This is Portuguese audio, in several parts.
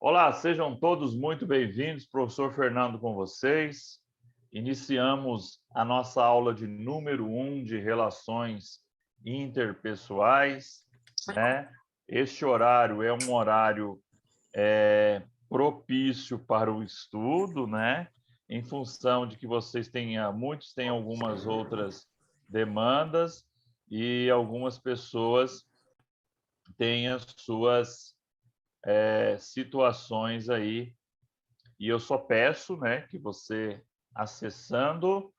Olá, sejam todos muito bem-vindos. Professor Fernando com vocês. Iniciamos a nossa aula de número 1 de relações interpessoais, né? Este horário é um horário propício para o estudo, né? Em função de que muitos têm algumas outras demandas e algumas pessoas têm as suas situações aí. E eu só peço, né, que você, acessando,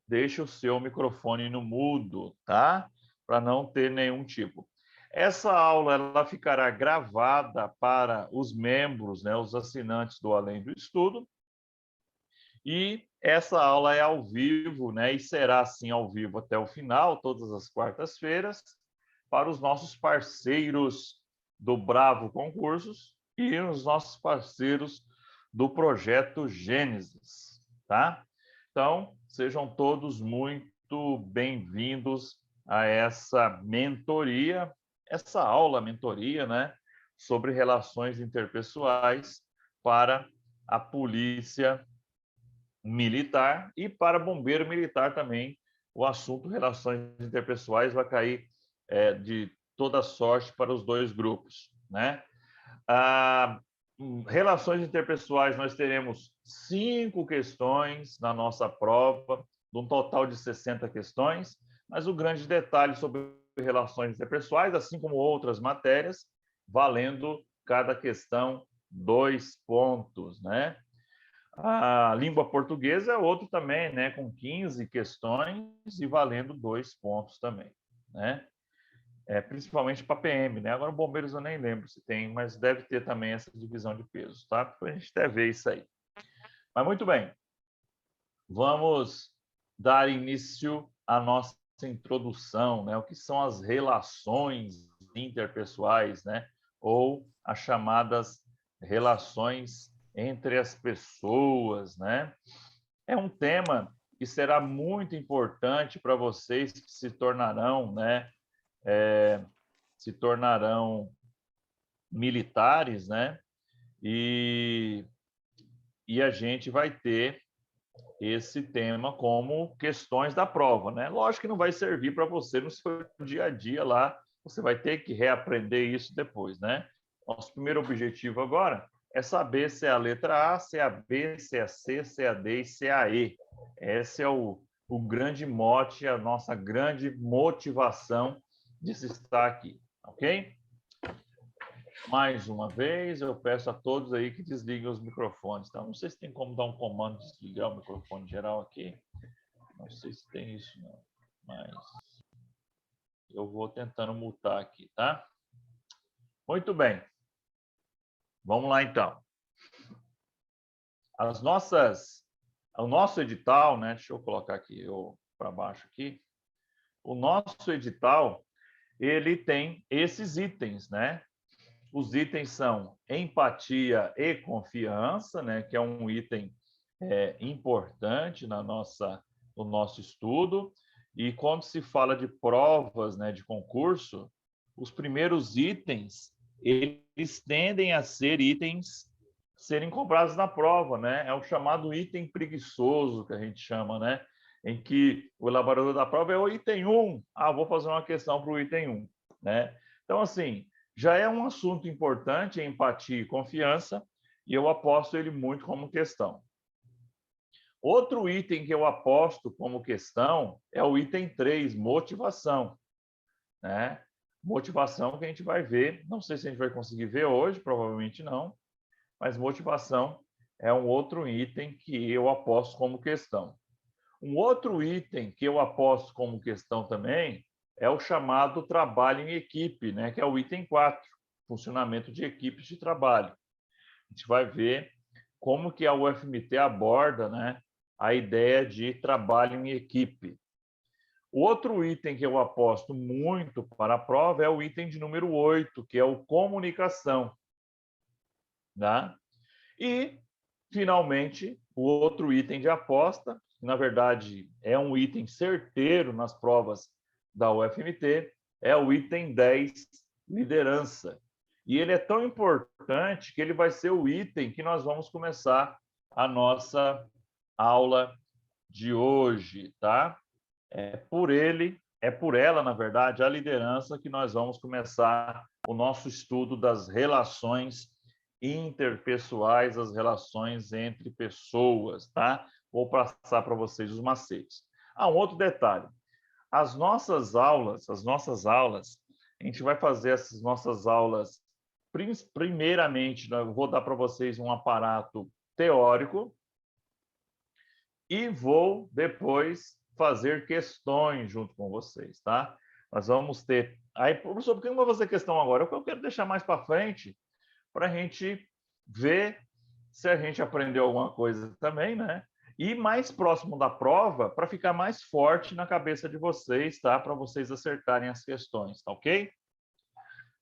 deixe o seu microfone no mudo, tá? Para não ter nenhum tipo. Essa aula ela ficará gravada para os membros, né, os assinantes do Além do Estudo. E essa aula é ao vivo, né, e será assim ao vivo até o final, todas as quartas-feiras, para os nossos parceiros do Bravo Concursos e os nossos parceiros do Projeto Gênesis, tá? Então, sejam todos muito bem-vindos a essa mentoria, essa mentoria, né, sobre relações interpessoais para a Polícia Militar e para Bombeiro Militar também. O assunto relações interpessoais vai cair de toda sorte para os dois grupos, né? Relações interpessoais, nós teremos 5 questões na nossa prova, de um total de 60 questões, mas o grande detalhe sobre relações interpessoais, assim como outras matérias, valendo cada questão 2 pontos, né? A língua portuguesa é outro também, né? Com 15 questões e valendo 2 pontos também, né? Principalmente para PM, né? Agora, bombeiros eu nem lembro se tem, mas deve ter também essa divisão de pesos, tá? Para a gente até ver isso aí. Mas muito bem, vamos dar início à nossa introdução, né? O que são as relações interpessoais, né? Ou as chamadas relações entre as pessoas, né? É um tema que será muito importante para vocês que se tornarão, né? Se tornarão militares, né? E a gente vai ter esse tema como questões da prova, né? Lógico que não vai servir para você no seu dia a dia lá, você vai ter que reaprender isso depois, né? Nosso primeiro objetivo agora é saber se é a letra A, se é a B, se é a C, se é a D e se é a E. Esse é o grande mote, a nossa grande motivação de se estar aqui, ok? Mais uma vez, eu peço a todos aí que desliguem os microfones. Então, não sei se tem como dar um comando de desligar o microfone geral aqui. Não sei se tem isso, não. Mas eu vou tentando mutar aqui, tá? Muito bem. Vamos lá, então. O nosso edital, né? Deixa eu colocar aqui para baixo aqui. O nosso edital, ele tem esses itens, né? Os itens são empatia e confiança, né, que é um item importante no nosso estudo. E quando se fala de provas, né, de concurso, os primeiros itens, eles tendem a ser itens serem cobrados na prova, né? É o chamado item preguiçoso, que a gente chama, né? Em que o elaborador da prova é o item 1. Vou fazer uma questão para o item 1, né? Então, assim, já é um assunto importante, empatia e confiança, e eu aposto ele muito como questão. Outro item que eu aposto como questão é o item 3, motivação, né? Motivação que a gente vai ver, não sei se a gente vai conseguir ver hoje, provavelmente não, mas motivação é um outro item que eu aposto como questão. Um outro item que eu aposto como questão também é o chamado trabalho em equipe, né? Que é o item 4, funcionamento de equipes de trabalho. A gente vai ver como que a UFMT aborda, né, a ideia de trabalho em equipe. O outro item que eu aposto muito para a prova é o item de número 8, que é o comunicação. Tá? E, finalmente, o outro item de aposta, que na verdade é um item certeiro nas provas da UFMT, é o item 10, liderança. E ele é tão importante importante que ele vai ser o item que nós vamos começar a nossa aula de hoje, tá? É por ela, na verdade, a liderança que nós vamos começar o nosso estudo das relações interpessoais, as relações entre pessoas, tá? Vou passar para vocês os macetes. Um outro detalhe. As nossas aulas, a gente vai fazer essas nossas aulas, primeiramente, eu vou dar para vocês um aparato teórico e vou depois fazer questões junto com vocês, tá? Nós vamos ter... Aí, professor, por que eu não vou fazer questão agora? Eu quero deixar mais para frente para a gente ver se a gente aprendeu alguma coisa também, né? E mais próximo da prova, para ficar mais forte na cabeça de vocês, tá? Para vocês acertarem as questões, tá ok?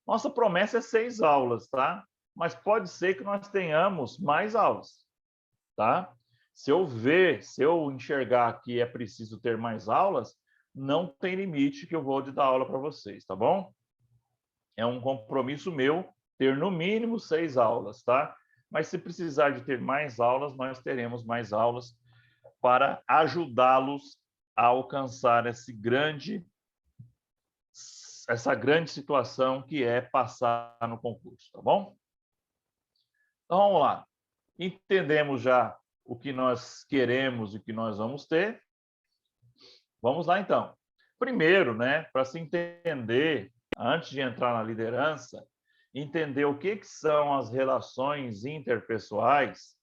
Nossa promessa é 6 aulas, tá? Mas pode ser que nós tenhamos mais aulas, tá? Se eu enxergar que é preciso ter mais aulas, não tem limite que eu vou dar aula para vocês, tá bom? É um compromisso meu ter no mínimo 6 aulas, tá? Mas se precisar de ter mais aulas, nós teremos mais aulas para ajudá-los a alcançar essa grande situação que é passar no concurso, tá bom? Então, vamos lá. Entendemos já o que nós queremos e o que nós vamos ter. Vamos lá, então. Primeiro, né, para se entender, antes de entrar na liderança, entender o que são as relações interpessoais.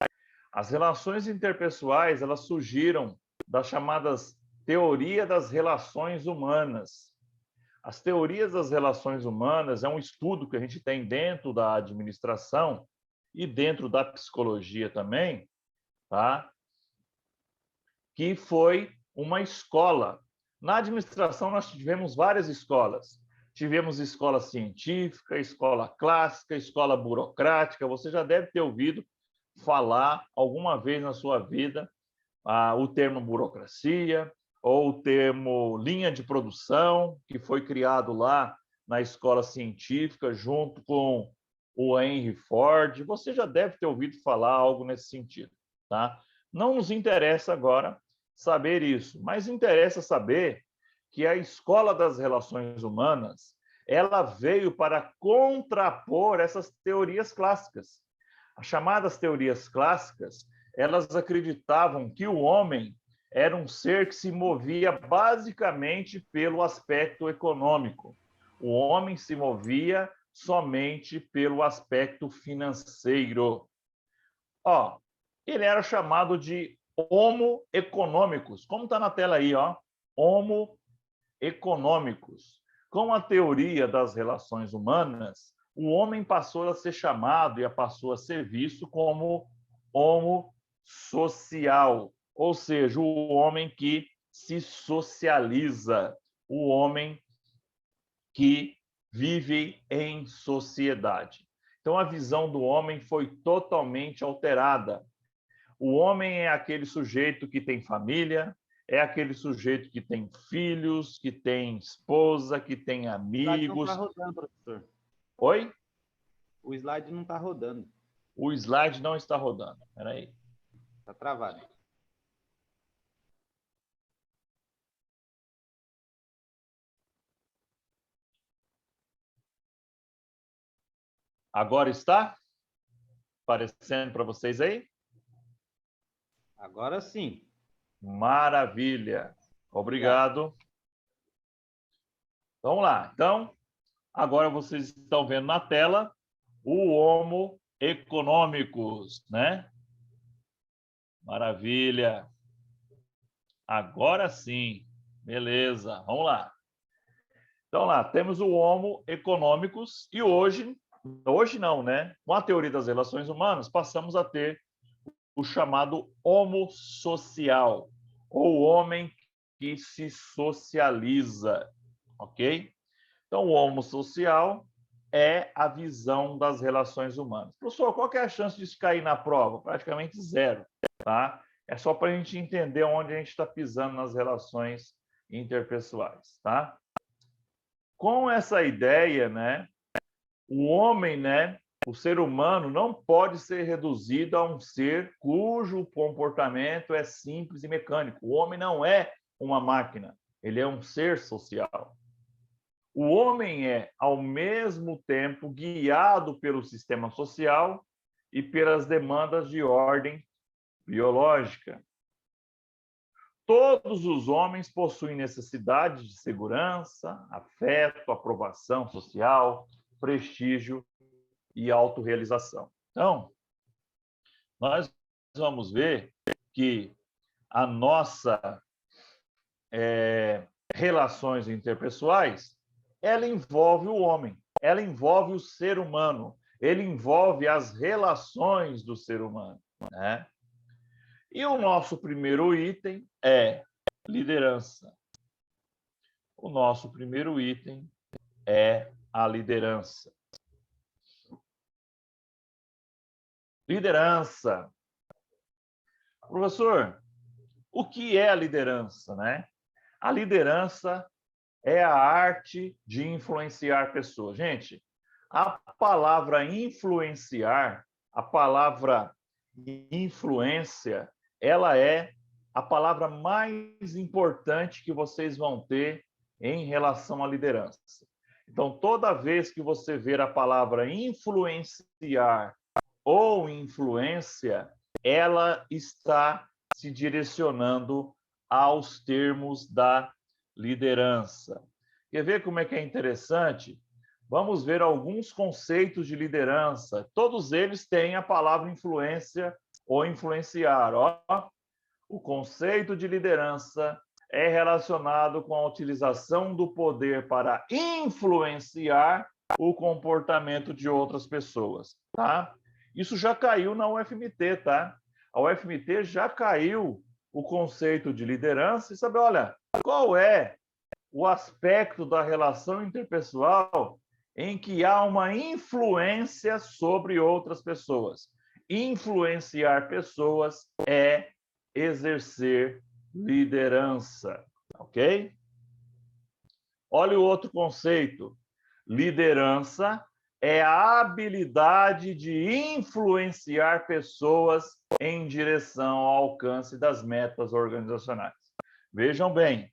As relações interpessoais, elas surgiram das chamadas teoria das relações humanas. As teorias das relações humanas é um estudo que a gente tem dentro da administração e dentro da psicologia também, tá? Que foi uma escola. Na administração, nós tivemos várias escolas. Tivemos escola científica, escola clássica, escola burocrática. Você já deve ter ouvido falar alguma vez na sua vida o termo burocracia ou o termo linha de produção, que foi criado lá na escola científica junto com o Henry Ford. Você já deve ter ouvido falar algo nesse sentido, tá? Não nos interessa agora saber isso, mas interessa saber que a escola das relações humanas, ela veio para contrapor essas teorias clássicas. As chamadas teorias clássicas, elas acreditavam que o homem era um ser que se movia basicamente pelo aspecto econômico. O homem se movia somente pelo aspecto financeiro. Ele era chamado de Homo econômicos, como está na tela aí, Homo econômicos. Com a teoria das relações humanas, o homem passou a ser chamado e passou a ser visto como homo social, ou seja, o homem que se socializa, o homem que vive em sociedade. Então, a visão do homem foi totalmente alterada. O homem é aquele sujeito que tem família, é aquele sujeito que tem filhos, que tem esposa, que tem amigos. O slide não está rodando, professor. Oi? O slide não está rodando. O slide não está rodando. Espera aí. Está travado. Agora está aparecendo para vocês aí? Agora sim. Maravilha. Obrigado. Vamos lá. Então, agora vocês estão vendo na tela o Homo econômicos, né? Maravilha. Agora sim. Beleza. Vamos lá. Então, lá, temos o Homo econômicos e hoje não, né? Com a teoria das relações humanas, passamos a ter o chamado Homo social, ou homem que se socializa, ok? Então, o Homo social é a visão das relações humanas. Professor, qual que é a chance disso cair na prova? Praticamente zero, tá? É só para a gente entender onde a gente está pisando nas relações interpessoais, tá? Com essa ideia, né, o homem, né, o ser humano não pode ser reduzido a um ser cujo comportamento é simples e mecânico. O homem não é uma máquina, ele é um ser social. O homem é, ao mesmo tempo, guiado pelo sistema social e pelas demandas de ordem biológica. Todos os homens possuem necessidade de segurança, afeto, aprovação social, prestígio e autorrealização. Então, nós vamos ver que a nossa relações interpessoais, ela envolve o homem, ela envolve o ser humano, ele envolve as relações do ser humano, né? E o nosso primeiro item é liderança. O nosso primeiro item é a liderança. Liderança. Professor, o que é a liderança, né? A liderança é a arte de influenciar pessoas. Gente, a palavra influenciar, a palavra influência, ela é a palavra mais importante que vocês vão ter em relação à liderança. Então, toda vez que você ver a palavra influenciar ou influência, ela está se direcionando aos termos da liderança. Quer ver como é que é interessante? Vamos ver alguns conceitos de liderança. Todos eles têm a palavra influência ou influenciar. Ó, o conceito de liderança é relacionado com a utilização do poder para influenciar o comportamento de outras pessoas, tá? Isso já caiu na UFMT, tá? A UFMT já caiu o conceito de liderança e sabe, olha, qual é o aspecto da relação interpessoal em que há uma influência sobre outras pessoas. Influenciar pessoas é exercer liderança, ok? Olha o outro conceito. Liderança é a habilidade de influenciar pessoas em direção ao alcance das metas organizacionais. Vejam bem,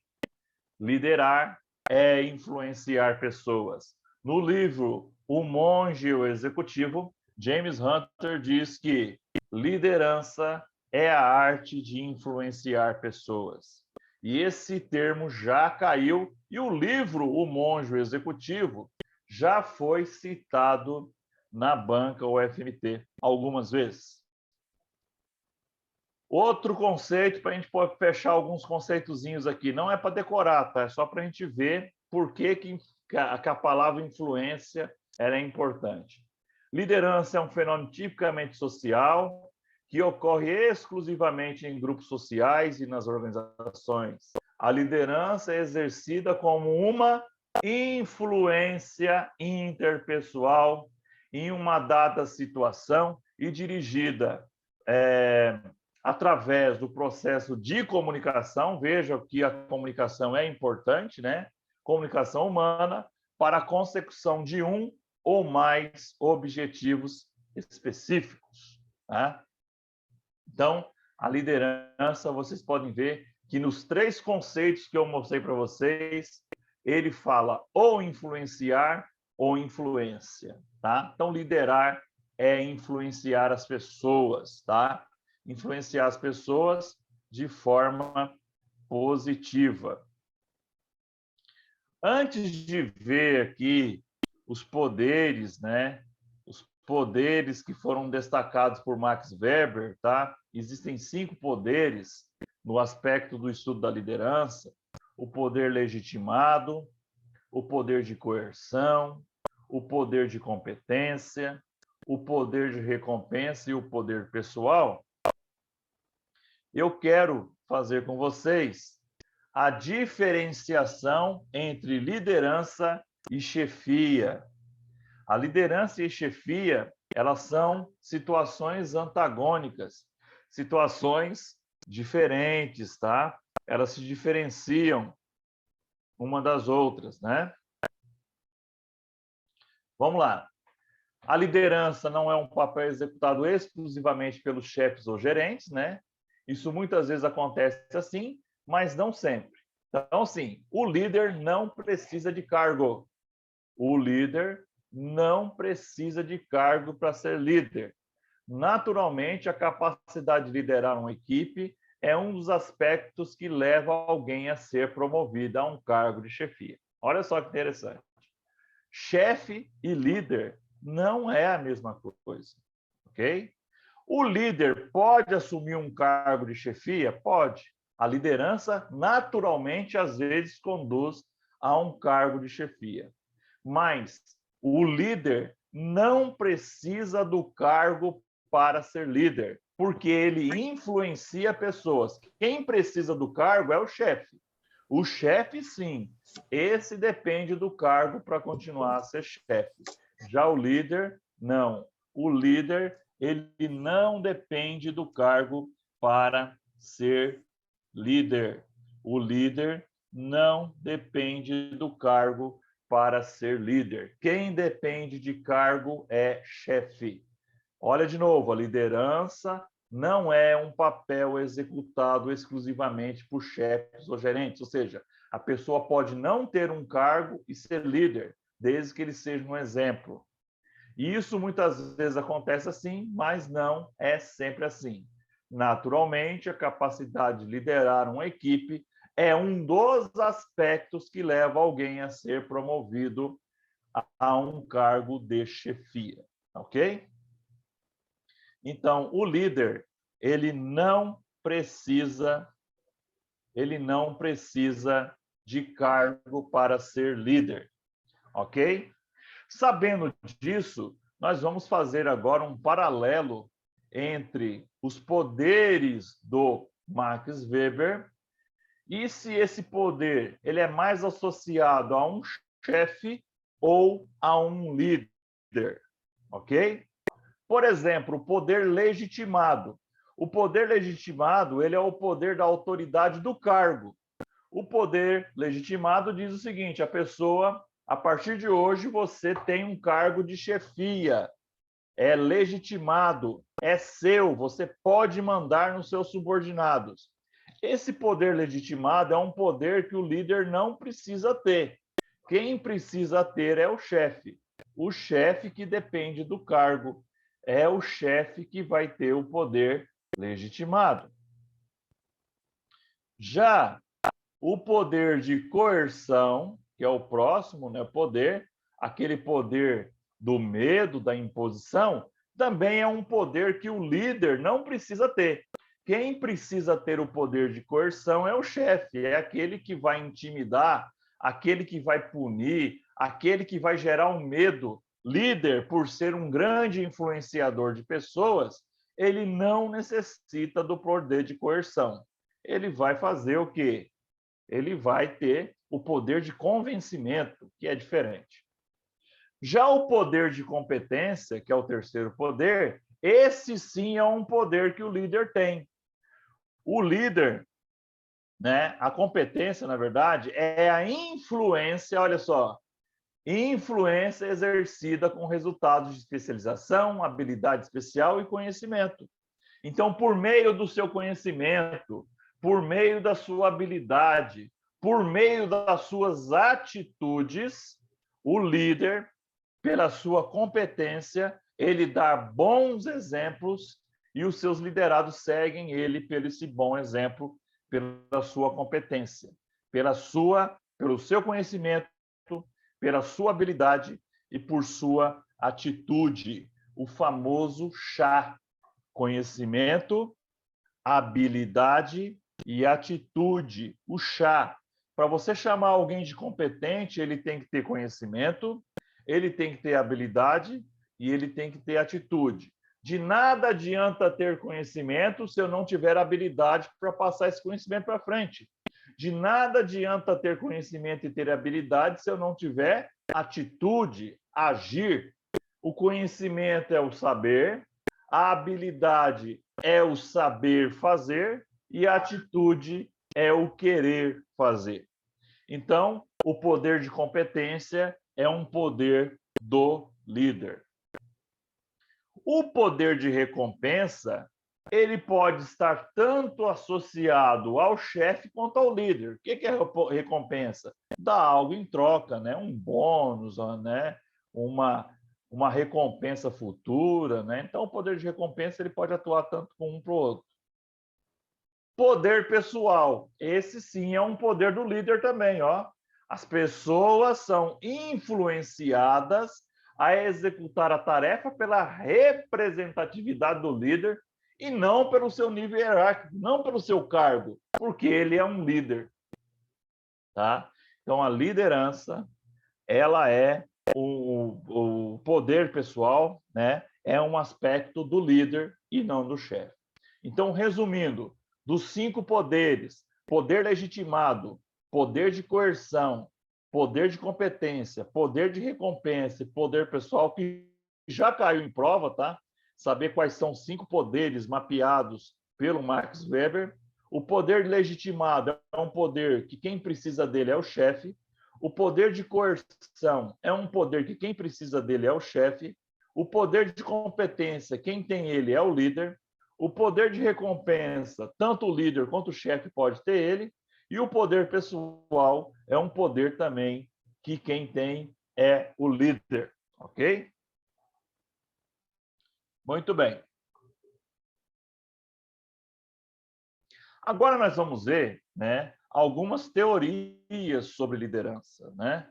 liderar é influenciar pessoas. No livro O Monge e o Executivo, James Hunter diz que liderança é a arte de influenciar pessoas. E esse termo já caiu, e o livro O Monge e o Executivo já foi citado na banca UFMT algumas vezes. Outro conceito, para a gente pode fechar alguns conceitozinhos aqui, não é para decorar, tá? É só para a gente ver por que a palavra influência é importante. Liderança é um fenômeno tipicamente social que ocorre exclusivamente em grupos sociais e nas organizações. A liderança é exercida como uma influência interpessoal em uma dada situação e dirigida através do processo de comunicação. Veja que a comunicação é importante, né? Comunicação humana para a consecução de um ou mais objetivos específicos, né? Então, a liderança, vocês podem ver que nos 3 conceitos que eu mostrei para vocês, ele fala ou influenciar ou influência, tá? Então, liderar é influenciar as pessoas, tá? Influenciar as pessoas de forma positiva. Antes de ver aqui os poderes, né? Os poderes que foram destacados por Max Weber, tá? Existem 5 poderes no aspecto do estudo da liderança: o poder legitimado, o poder de coerção, o poder de competência, o poder de recompensa e o poder pessoal. Eu quero fazer com vocês a diferenciação entre liderança e chefia. A liderança e chefia, elas são situações antagônicas, situações diferentes, tá? Elas se diferenciam uma das outras, né? Vamos lá. A liderança não é um papel executado exclusivamente pelos chefes ou gerentes, né? Isso muitas vezes acontece assim, mas não sempre. Então, sim, o líder não precisa de cargo. O líder não precisa de cargo para ser líder. Naturalmente, a capacidade de liderar uma equipe é um dos aspectos que leva alguém a ser promovido a um cargo de chefia. Olha só que interessante. Chefe e líder não é a mesma coisa, ok? O líder pode assumir um cargo de chefia? Pode. A liderança, naturalmente, às vezes conduz a um cargo de chefia. Mas o líder não precisa do cargo para ser líder, porque ele influencia pessoas. Quem precisa do cargo é o chefe. O chefe, sim, esse depende do cargo para continuar a ser chefe. Já o líder, não. O líder, ele não depende do cargo para ser líder. O líder não depende do cargo para ser líder. Quem depende de cargo é chefe. Olha de novo, a liderança não é um papel executado exclusivamente por chefes ou gerentes, ou seja, a pessoa pode não ter um cargo e ser líder, desde que ele seja um exemplo. E isso muitas vezes acontece assim, mas não é sempre assim. Naturalmente, a capacidade de liderar uma equipe é um dos aspectos que leva alguém a ser promovido a um cargo de chefia, ok? Então, o líder, ele não precisa de cargo para ser líder, ok? Sabendo disso, nós vamos fazer agora um paralelo entre os poderes do Max Weber e se esse poder ele é mais associado a um chefe ou a um líder, ok? Por exemplo, o poder legitimado. O poder legitimado, ele é o poder da autoridade do cargo. O poder legitimado diz o seguinte: a pessoa, a partir de hoje, você tem um cargo de chefia, é legitimado, é seu, você pode mandar nos seus subordinados. Esse poder legitimado é um poder que o líder não precisa ter. Quem precisa ter é o chefe. O chefe que depende do cargo. É o chefe que vai ter o poder legitimado. Já o poder de coerção, que é o próximo, né, poder, aquele poder do medo, da imposição, também é um poder que o líder não precisa ter. Quem precisa ter o poder de coerção é o chefe, é aquele que vai intimidar, aquele que vai punir, aquele que vai gerar um medo. Líder, por ser um grande influenciador de pessoas, ele não necessita do poder de coerção. Ele vai fazer o quê? Ele vai ter o poder de convencimento, que é diferente. Já o poder de competência, que é o terceiro poder, esse sim é um poder que o líder tem. O líder, né, a competência, na verdade, é a influência, olha só, influência exercida com resultados de especialização, habilidade especial e conhecimento. Então, por meio do seu conhecimento, por meio da sua habilidade, por meio das suas atitudes, o líder, pela sua competência, ele dá bons exemplos e os seus liderados seguem ele pelo esse bom exemplo, pela sua competência, pelo seu conhecimento, pela sua habilidade e por sua atitude, o famoso chá: conhecimento, habilidade e atitude. O chá. Para você chamar alguém de competente, ele tem que ter conhecimento, ele tem que ter habilidade e ele tem que ter atitude. De nada adianta ter conhecimento se eu não tiver habilidade para passar esse conhecimento para frente. De nada adianta ter conhecimento e ter habilidade se eu não tiver atitude, agir. O conhecimento é o saber, a habilidade é o saber fazer e a atitude é o querer fazer. Então, o poder de competência é um poder do líder. O poder de recompensa, ele pode estar tanto associado ao chefe quanto ao líder. O que é recompensa? Dá algo em troca, né? Um bônus, né? Uma recompensa futura, né? Então, o poder de recompensa ele pode atuar tanto com um para o outro. Poder pessoal, esse sim é um poder do líder também, ó. As pessoas são influenciadas a executar a tarefa pela representatividade do líder e não pelo seu nível hierárquico, não pelo seu cargo, porque ele é um líder, tá? Então, a liderança, ela é o poder pessoal, né? É um aspecto do líder e não do chefe. Então, resumindo, dos 5 poderes, poder legitimado, poder de coerção, poder de competência, poder de recompensa e poder pessoal, que já caiu em prova, tá? Saber quais são os 5 poderes mapeados pelo Max Weber. O poder legitimado é um poder que quem precisa dele é o chefe. O poder de coerção é um poder que quem precisa dele é o chefe. O poder de competência, quem tem ele é o líder. O poder de recompensa, tanto o líder quanto o chefe pode ter ele. E o poder pessoal é um poder também que quem tem é o líder, ok? Muito bem. Agora nós vamos ver, né, algumas teorias sobre liderança, né?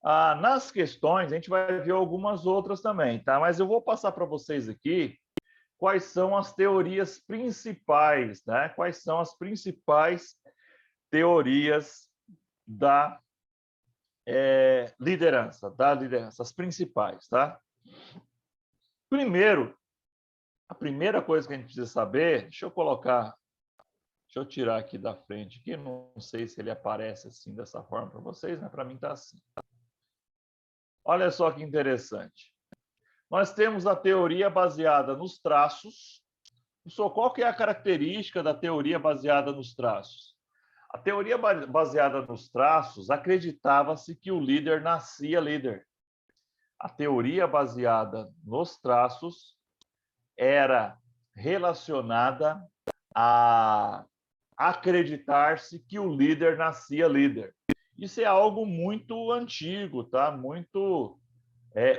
Nas questões, a gente vai ver algumas outras também, tá? Mas eu vou passar para vocês aqui quais são as teorias principais, né? Quais são as principais teorias da liderança, as principais, tá? Primeiro, a primeira coisa que a gente precisa saber, deixa eu tirar aqui da frente, que não sei se ele aparece assim dessa forma para vocês, né? Para mim tá assim. Olha só que interessante. Nós temos a teoria baseada nos traços. Qual que é a característica da teoria baseada nos traços? A teoria baseada nos traços acreditava-se que o líder nascia líder. A teoria baseada nos traços era relacionada a acreditar-se que o líder nascia líder. Isso é algo muito antigo, tá? Muito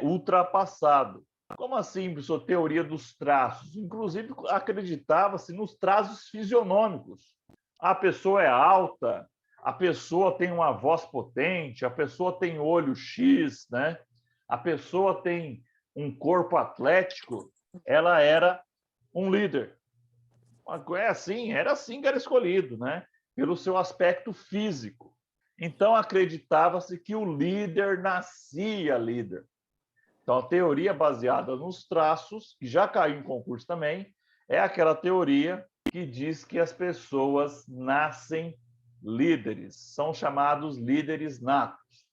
ultrapassado. Como assim, professor? Teoria dos traços. Inclusive, acreditava-se nos traços fisionômicos. A pessoa é alta, a pessoa tem uma voz potente, a pessoa tem olho X, né? A pessoa tem um corpo atlético, ela era um líder. Era assim que era escolhido, né? Pelo seu aspecto físico. Então, acreditava-se que o líder nascia líder. Então, a teoria baseada nos traços, que já caiu em concurso também, é aquela teoria que diz que as pessoas nascem líderes, são chamados líderes natos.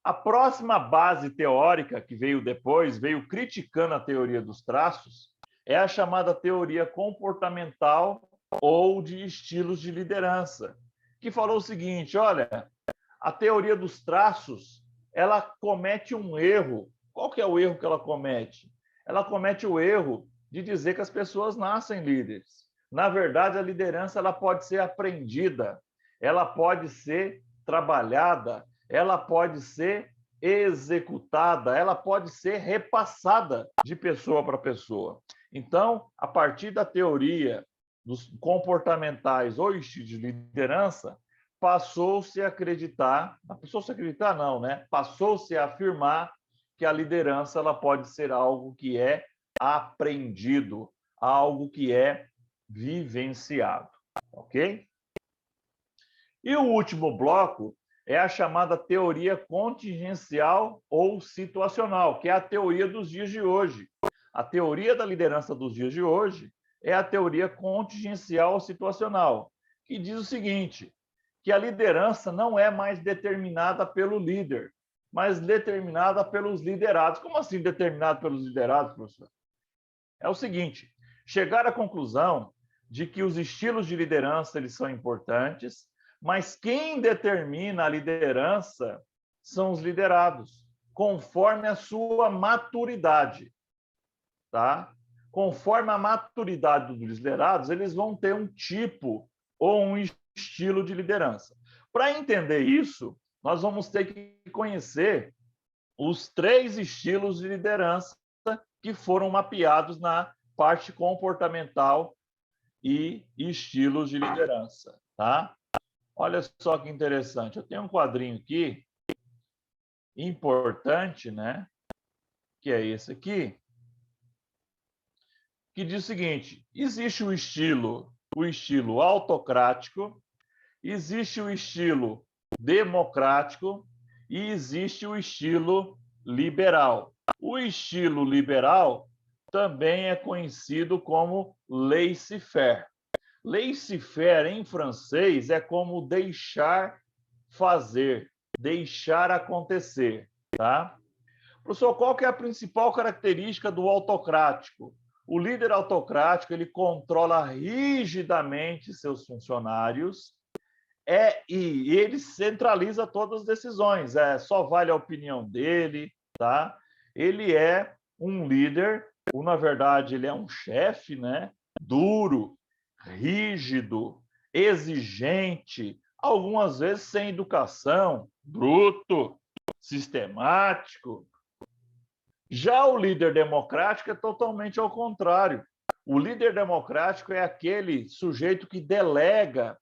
A próxima base teórica que veio depois, veio criticando a teoria dos traços, é a chamada teoria comportamental ou de estilos de liderança, que falou o seguinte, olha, a teoria dos traços, ela comete um erro. Qual que é o erro que ela comete? Ela comete o erro de dizer que as pessoas nascem líderes. Na verdade, a liderança ela pode ser aprendida, ela pode ser trabalhada, ela pode ser executada, ela pode ser repassada de pessoa para pessoa. Então, a partir da teoria dos comportamentais ou estilos de liderança, passou-se a acreditar não, né? Passou-se a afirmar que a liderança ela pode ser algo que é aprendido, algo que é vivenciado, ok? E o último bloco é a chamada teoria contingencial ou situacional, que é a teoria dos dias de hoje. A teoria da liderança dos dias de hoje é a teoria contingencial ou situacional, que diz o seguinte, que a liderança não é mais determinada pelo líder, mas determinada pelos liderados. Como assim determinada pelos liderados, professor? É o seguinte, chegar à conclusão de que os estilos de liderança eles são importantes, mas quem determina a liderança são os liderados, conforme a sua maturidade. tá? Conforme a maturidade dos liderados, eles vão ter um tipo ou um estilo de liderança. Para entender isso, nós vamos ter que conhecer os 3 estilos de liderança que foram mapeados na parte comportamental e estilos de liderança, tá? Olha só que interessante. Eu tenho um quadrinho aqui importante, né? Que é esse aqui, que diz o seguinte: existe o estilo autocrático, existe o estilo democrático e existe o estilo liberal. O estilo liberal também é conhecido como laissez-faire. Laissez-faire, em francês, é como deixar fazer, deixar acontecer, tá? Professor, qual que é a principal característica do autocrático? O líder autocrático, ele controla rigidamente seus funcionários e ele centraliza todas as decisões. Só vale a opinião dele, tá? Ele é um líder, ou na verdade ele é um chefe, né? Duro, rígido, exigente, algumas vezes sem educação, bruto, sistemático. Já o líder democrático é totalmente ao contrário. O líder democrático é aquele sujeito que delega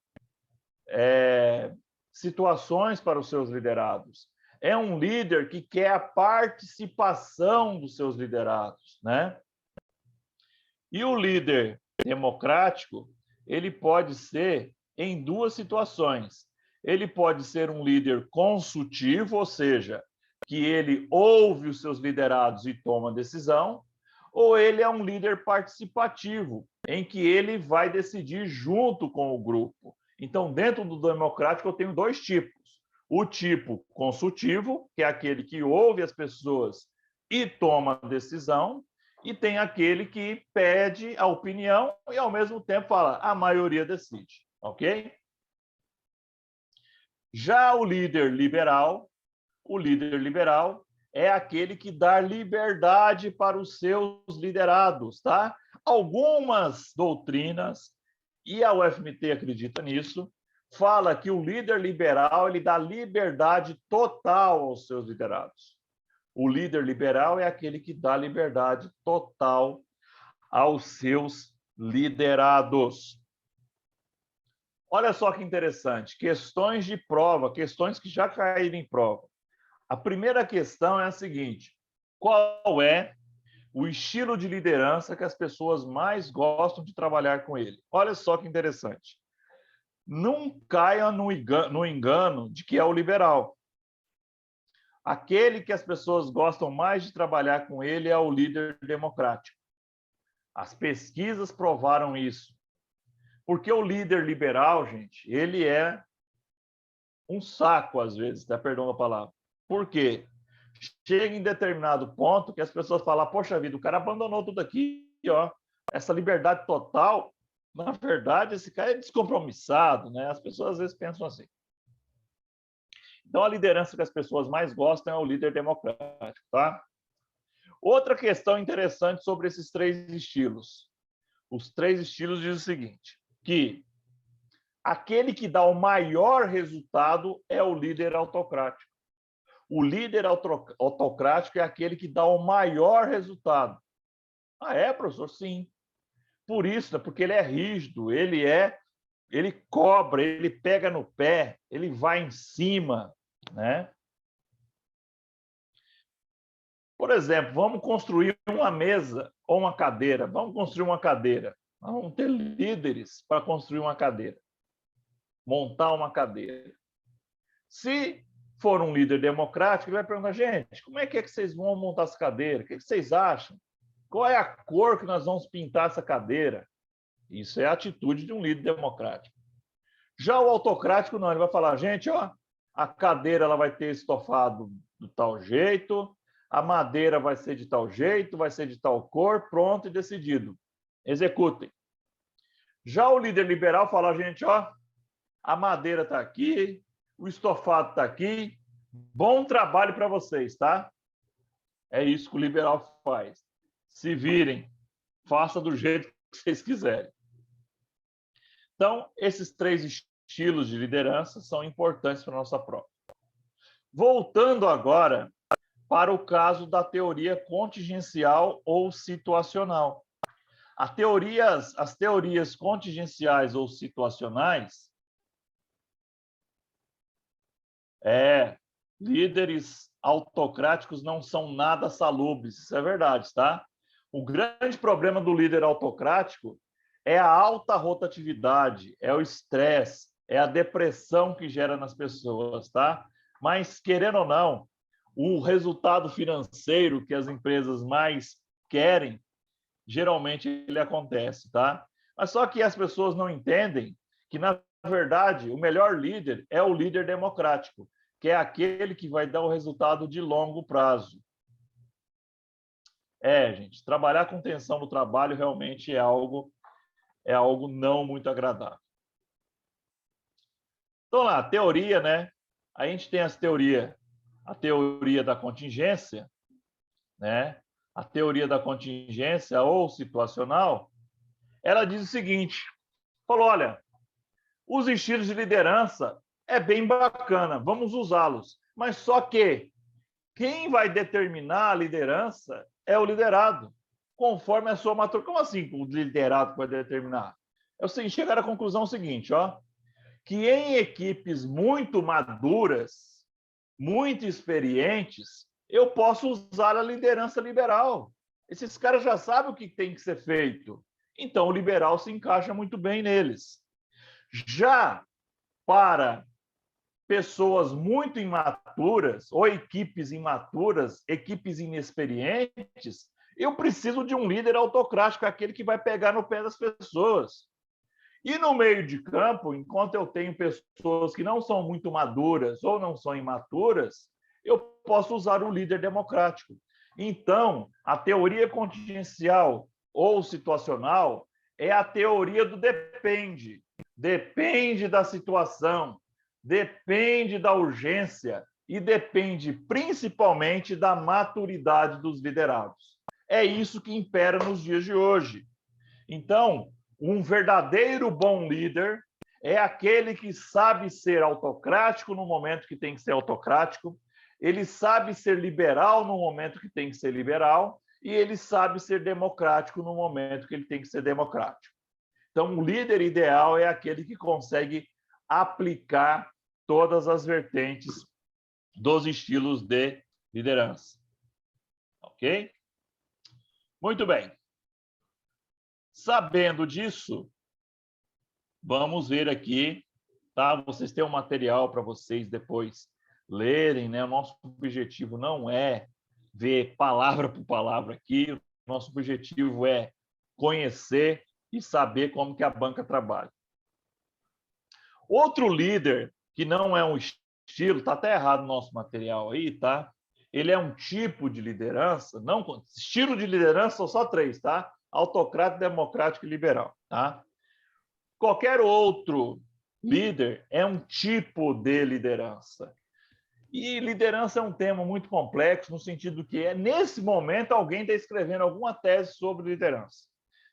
situações para os seus liderados. É um líder que quer a participação dos seus liderados, né? E o líder democrático, ele pode ser em 2 situações. Ele pode ser um líder consultivo, ou seja, que ele ouve os seus liderados e toma decisão, ou ele é um líder participativo, em que ele vai decidir junto com o grupo. Então, dentro do democrático, eu tenho 2 tipos. O tipo consultivo, que é aquele que ouve as pessoas e toma a decisão, e tem aquele que pede a opinião e, ao mesmo tempo, fala, a maioria decide, ok? Já o líder liberal é aquele que dá liberdade para os seus liderados, tá? Algumas doutrinas, e a UFMT acredita nisso, fala que o líder liberal ele dá liberdade total aos seus liderados. O líder liberal é aquele que dá liberdade total aos seus liderados. Olha só que interessante, questões de prova, questões que já caíram em prova. A primeira questão é a seguinte: qual é o estilo de liderança que as pessoas mais gostam de trabalhar com ele? Olha só que interessante. Não caia no engano de que é o liberal. Aquele que as pessoas gostam mais de trabalhar com ele é o líder democrático. As pesquisas provaram isso. Porque o líder liberal, gente, ele é um saco, às vezes, tá? Perdão a palavra. Por quê? Chega em determinado ponto que as pessoas falam, poxa vida, o cara abandonou tudo aqui, ó, essa liberdade total. Na verdade, esse cara é descompromissado, né? As pessoas às vezes pensam assim. Então, a liderança que as pessoas mais gostam é o líder democrático, tá? Outra questão interessante sobre esses 3 estilos. Os 3 estilos dizem o seguinte, que aquele que dá o maior resultado é o líder autocrático. O líder autocrático é aquele que dá o maior resultado. Ah, é, professor? Sim. Por isso, porque ele é rígido, ele cobra, ele pega no pé, ele vai em cima, né? Por exemplo, vamos construir uma mesa ou uma cadeira. Vamos construir uma cadeira. Vamos ter líderes para construir uma cadeira. Montar uma cadeira. Se for um líder democrático, ele vai perguntar, gente, como é que vocês vão montar essa cadeira? O que vocês acham? Qual é a cor que nós vamos pintar essa cadeira? Isso é a atitude de um líder democrático. Já o autocrático, não, ele vai falar, gente, ó, a cadeira ela vai ter estofado de tal jeito, a madeira vai ser de tal jeito, vai ser de tal cor, pronto e decidido. Executem. Já o líder liberal fala, gente, ó, a madeira está aqui, o estofado está aqui, bom trabalho para vocês, tá? É isso que o liberal faz. Se virem, faça do jeito que vocês quiserem. Então, esses 3 estilos de liderança são importantes para a nossa prova. Voltando agora para o caso da teoria contingencial ou situacional. As teorias contingenciais ou situacionais líderes autocráticos não são nada salubres, isso é verdade, tá? O grande problema do líder autocrático é a alta rotatividade, é o estresse, é a depressão que gera nas pessoas, tá? Mas, querendo ou não, o resultado financeiro que as empresas mais querem, geralmente ele acontece, tá? Mas só que as pessoas não entendem que, na verdade, o melhor líder é o líder democrático, que é aquele que vai dar o resultado de longo prazo. Gente, trabalhar com tensão no trabalho realmente é algo não muito agradável. Então, lá, teoria, né? A gente tem a teoria da contingência, né? A teoria da contingência ou situacional, ela diz o seguinte, falou, olha, os estilos de liderança é bem bacana, vamos usá-los, mas só que quem vai determinar a liderança é o liderado, conforme a sua maturidade. Como assim o liderado vai determinar? É o seguinte, chegar à conclusão seguinte, ó, que em equipes muito maduras, muito experientes, eu posso usar a liderança liberal. Esses caras já sabem o que tem que ser feito. Então, o liberal se encaixa muito bem neles. Já para pessoas muito imaturas ou equipes imaturas, equipes inexperientes, eu preciso de um líder autocrático, aquele que vai pegar no pé das pessoas. E no meio de campo, enquanto eu tenho pessoas que não são muito maduras ou não são imaturas, eu posso usar o líder democrático. Então, a teoria contingencial ou situacional é a teoria do depende. Depende da situação, depende da urgência e depende principalmente da maturidade dos liderados. É isso que impera nos dias de hoje. Então, um verdadeiro bom líder é aquele que sabe ser autocrático no momento que tem que ser autocrático, ele sabe ser liberal no momento que tem que ser liberal e ele sabe ser democrático no momento que ele tem que ser democrático. Então, o líder ideal é aquele que consegue aplicar todas as vertentes dos estilos de liderança. Ok? Muito bem. Sabendo disso, vamos ver aqui, tá? Vocês têm um material para vocês depois lerem, né? O nosso objetivo não é ver palavra por palavra aqui, o nosso objetivo é conhecer e saber como que a banca trabalha. Outro líder que não é um estilo, tá até errado o nosso material aí, tá? Ele é um tipo de liderança, não estilo de liderança são só 3, tá? Autocrático, democrático e liberal, tá? Qualquer outro líder é um tipo de liderança. E liderança é um tema muito complexo, no sentido que nesse momento, alguém está escrevendo alguma tese sobre liderança.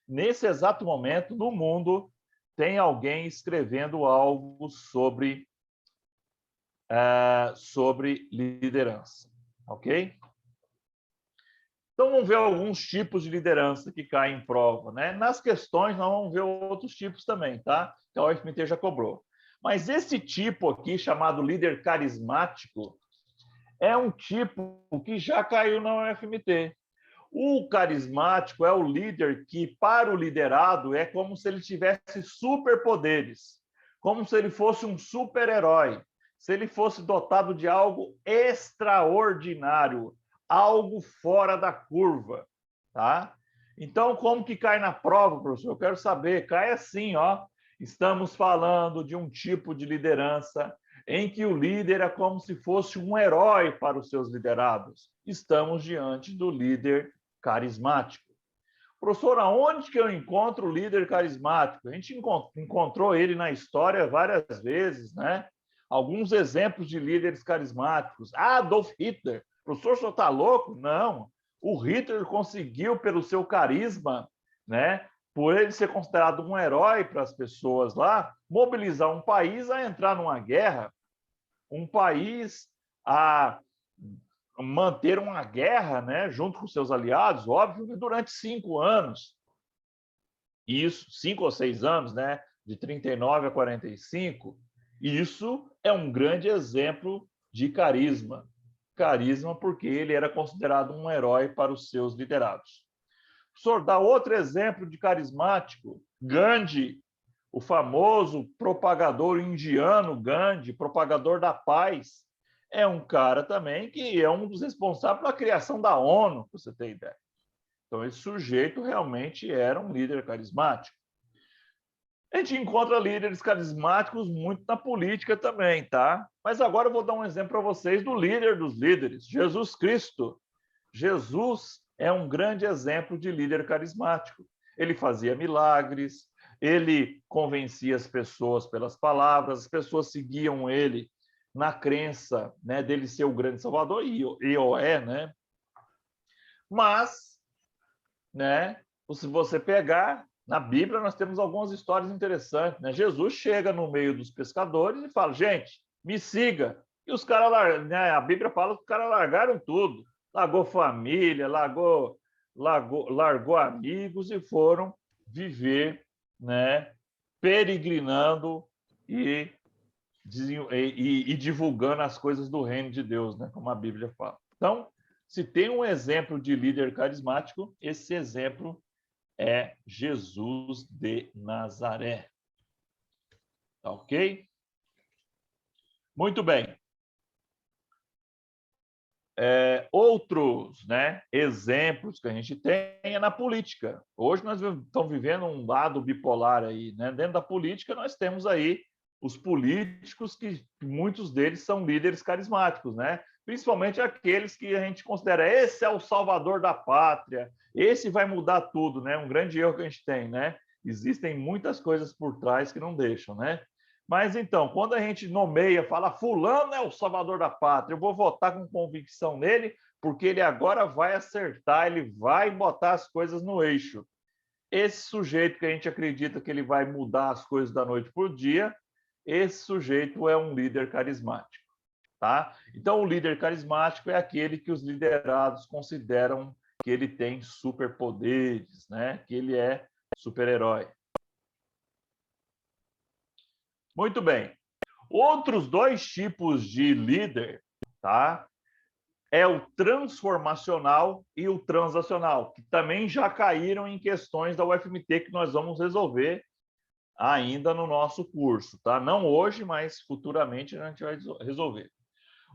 Nesse exato momento, no mundo, tem alguém escrevendo algo sobre liderança, ok? Então, vamos ver alguns tipos de liderança que caem em prova, né? Nas questões, nós vamos ver outros tipos também, tá? Que a UFMT já cobrou. Mas esse tipo aqui, chamado líder carismático, é um tipo que já caiu na UFMT. O carismático é o líder que, para o liderado, é como se ele tivesse superpoderes, como se ele fosse um super-herói, se ele fosse dotado de algo extraordinário, algo fora da curva, tá? Então, como que cai na prova, professor? Eu quero saber. Cai assim, ó. Estamos falando de um tipo de liderança em que o líder é como se fosse um herói para os seus liderados. Estamos diante do líder carismático. Professor, aonde que eu encontro o líder carismático? A gente encontrou ele na história várias vezes, né? Alguns exemplos de líderes carismáticos. Adolf Hitler. Professor, o senhor está louco? Não. O Hitler conseguiu, pelo seu carisma, né, por ele ser considerado um herói para as pessoas lá, mobilizar um país a entrar numa guerra, um país a manter uma guerra, né, junto com seus aliados, óbvio, durante 5 anos. Isso, 5 ou 6 anos, né, de 39 a 45. Isso é um grande exemplo de carisma. Carisma porque ele era considerado um herói para os seus liderados. O senhor dá outro exemplo de carismático, Gandhi, o famoso propagador indiano Gandhi, propagador da paz, é um cara também que é um dos responsáveis pela criação da ONU, para você ter ideia. Então, esse sujeito realmente era um líder carismático. A gente encontra líderes carismáticos muito na política também, tá? Mas agora eu vou dar um exemplo para vocês do líder dos líderes, Jesus Cristo. Jesus é um grande exemplo de líder carismático. Ele fazia milagres, ele convencia as pessoas pelas palavras, as pessoas seguiam ele na crença, né, dele ser o grande salvador, e o é, né? Mas, né, se você pegar, na Bíblia nós temos algumas histórias interessantes, né? Jesus chega no meio dos pescadores e fala, gente, me siga. E os caras, né, a Bíblia fala que os caras largaram tudo. Largou família, largou amigos e foram viver, né, peregrinando e divulgando as coisas do reino de Deus, né, como a Bíblia fala. Então, se tem um exemplo de líder carismático, esse exemplo é Jesus de Nazaré. Tá ok? Muito bem. Outros, né, exemplos que a gente tem é na política. Hoje nós estamos vivendo um lado bipolar aí, né? Dentro da política nós temos aí os políticos que muitos deles são líderes carismáticos, né? Principalmente aqueles que a gente considera esse é o salvador da pátria, esse vai mudar tudo, né? Um grande erro que a gente tem, né? Existem muitas coisas por trás que não deixam, né? Mas então, quando a gente nomeia, fala fulano é o salvador da pátria, eu vou votar com convicção nele, porque ele agora vai acertar, ele vai botar as coisas no eixo. Esse sujeito que a gente acredita que ele vai mudar as coisas da noite para o dia, esse sujeito é um líder carismático, tá? Então, o líder carismático é aquele que os liderados consideram que ele tem superpoderes, né? Que ele é super-herói. Muito bem. Outros dois tipos de líder, tá? É o transformacional e o transacional, que também já caíram em questões da UFMT que nós vamos resolver ainda no nosso curso, tá? Não hoje, mas futuramente a gente vai resolver.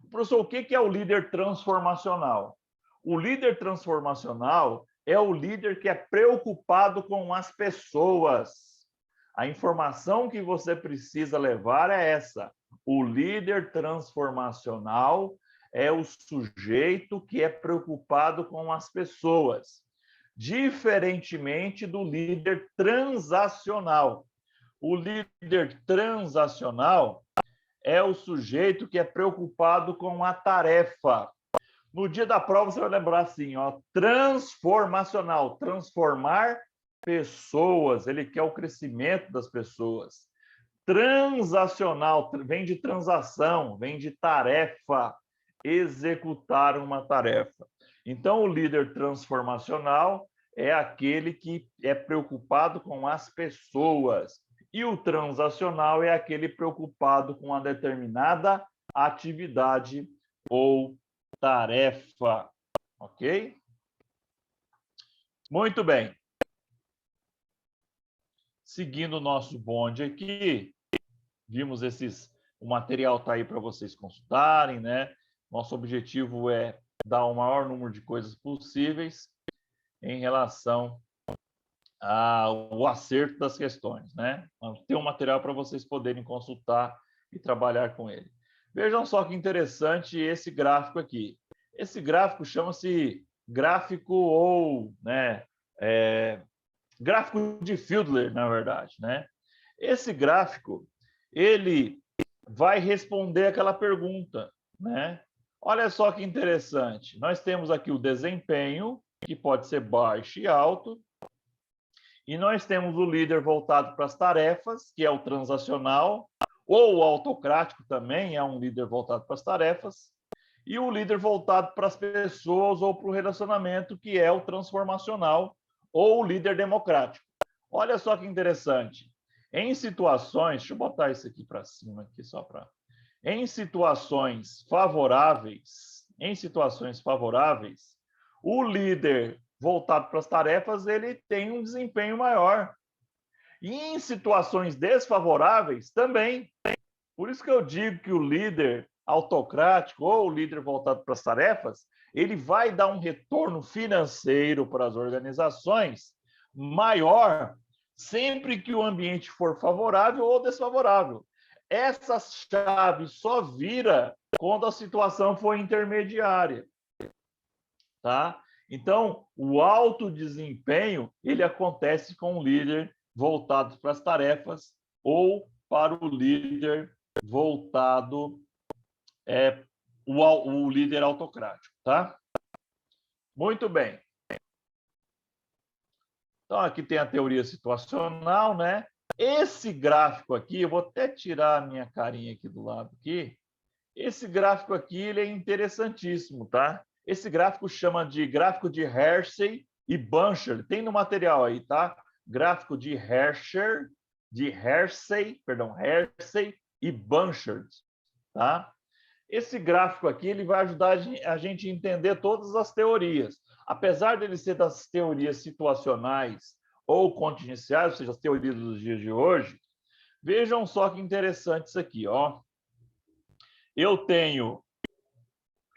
Professor, o que é o líder transformacional? O líder transformacional é o líder que é preocupado com as pessoas. A informação que você precisa levar é essa. O líder transformacional é o sujeito que é preocupado com as pessoas, diferentemente do líder transacional. O líder transacional é o sujeito que é preocupado com a tarefa. No dia da prova, você vai lembrar assim, ó, transformacional, transformar pessoas, ele quer o crescimento das pessoas. Transacional, vem de transação, vem de tarefa, executar uma tarefa. Então, o líder transformacional é aquele que é preocupado com as pessoas. E o transacional é aquele preocupado com uma determinada atividade ou tarefa. Ok? Muito bem. Seguindo o nosso bonde aqui, vimos o material está aí para vocês consultarem, né? Nosso objetivo é dar o maior número de coisas possíveis em relação ao acerto das questões, né? Tem um material para vocês poderem consultar e trabalhar com ele. Vejam só que interessante esse gráfico aqui. Esse gráfico chama-se gráfico ou, né, gráfico de Fiedler, na verdade, né? Esse gráfico, ele vai responder aquela pergunta, né? Olha só que interessante. Nós temos aqui o desempenho, que pode ser baixo e alto. E nós temos o líder voltado para as tarefas, que é o transacional, ou o autocrático também é um líder voltado para as tarefas, e o líder voltado para as pessoas ou para o relacionamento, que é o transformacional, ou o líder democrático. Olha só que interessante. Em situações, deixa eu botar isso aqui para cima, aqui só para... Em situações favoráveis, o líder voltado para as tarefas, ele tem um desempenho maior. E em situações desfavoráveis, também. Por isso que eu digo que o líder autocrático ou o líder voltado para as tarefas, ele vai dar um retorno financeiro para as organizações maior sempre que o ambiente for favorável ou desfavorável. Essa chave só vira quando a situação for intermediária. Tá? Então, o alto desempenho, ele acontece com o líder voltado para as tarefas ou para o líder voltado, o líder autocrático, tá? Muito bem. Então, aqui tem a teoria situacional, né? Esse gráfico aqui, eu vou até tirar a minha carinha aqui do lado aqui. Esse gráfico aqui, ele é interessantíssimo, tá? Esse gráfico chama de gráfico de Hershey e Buncher. Tem no material aí, tá? Gráfico de Hershey e Buncher, tá? Esse gráfico aqui, ele vai ajudar a gente a entender todas as teorias. Apesar dele ser das teorias situacionais ou contingenciais, ou seja, as teorias dos dias de hoje, vejam só que interessante isso aqui, ó. Eu tenho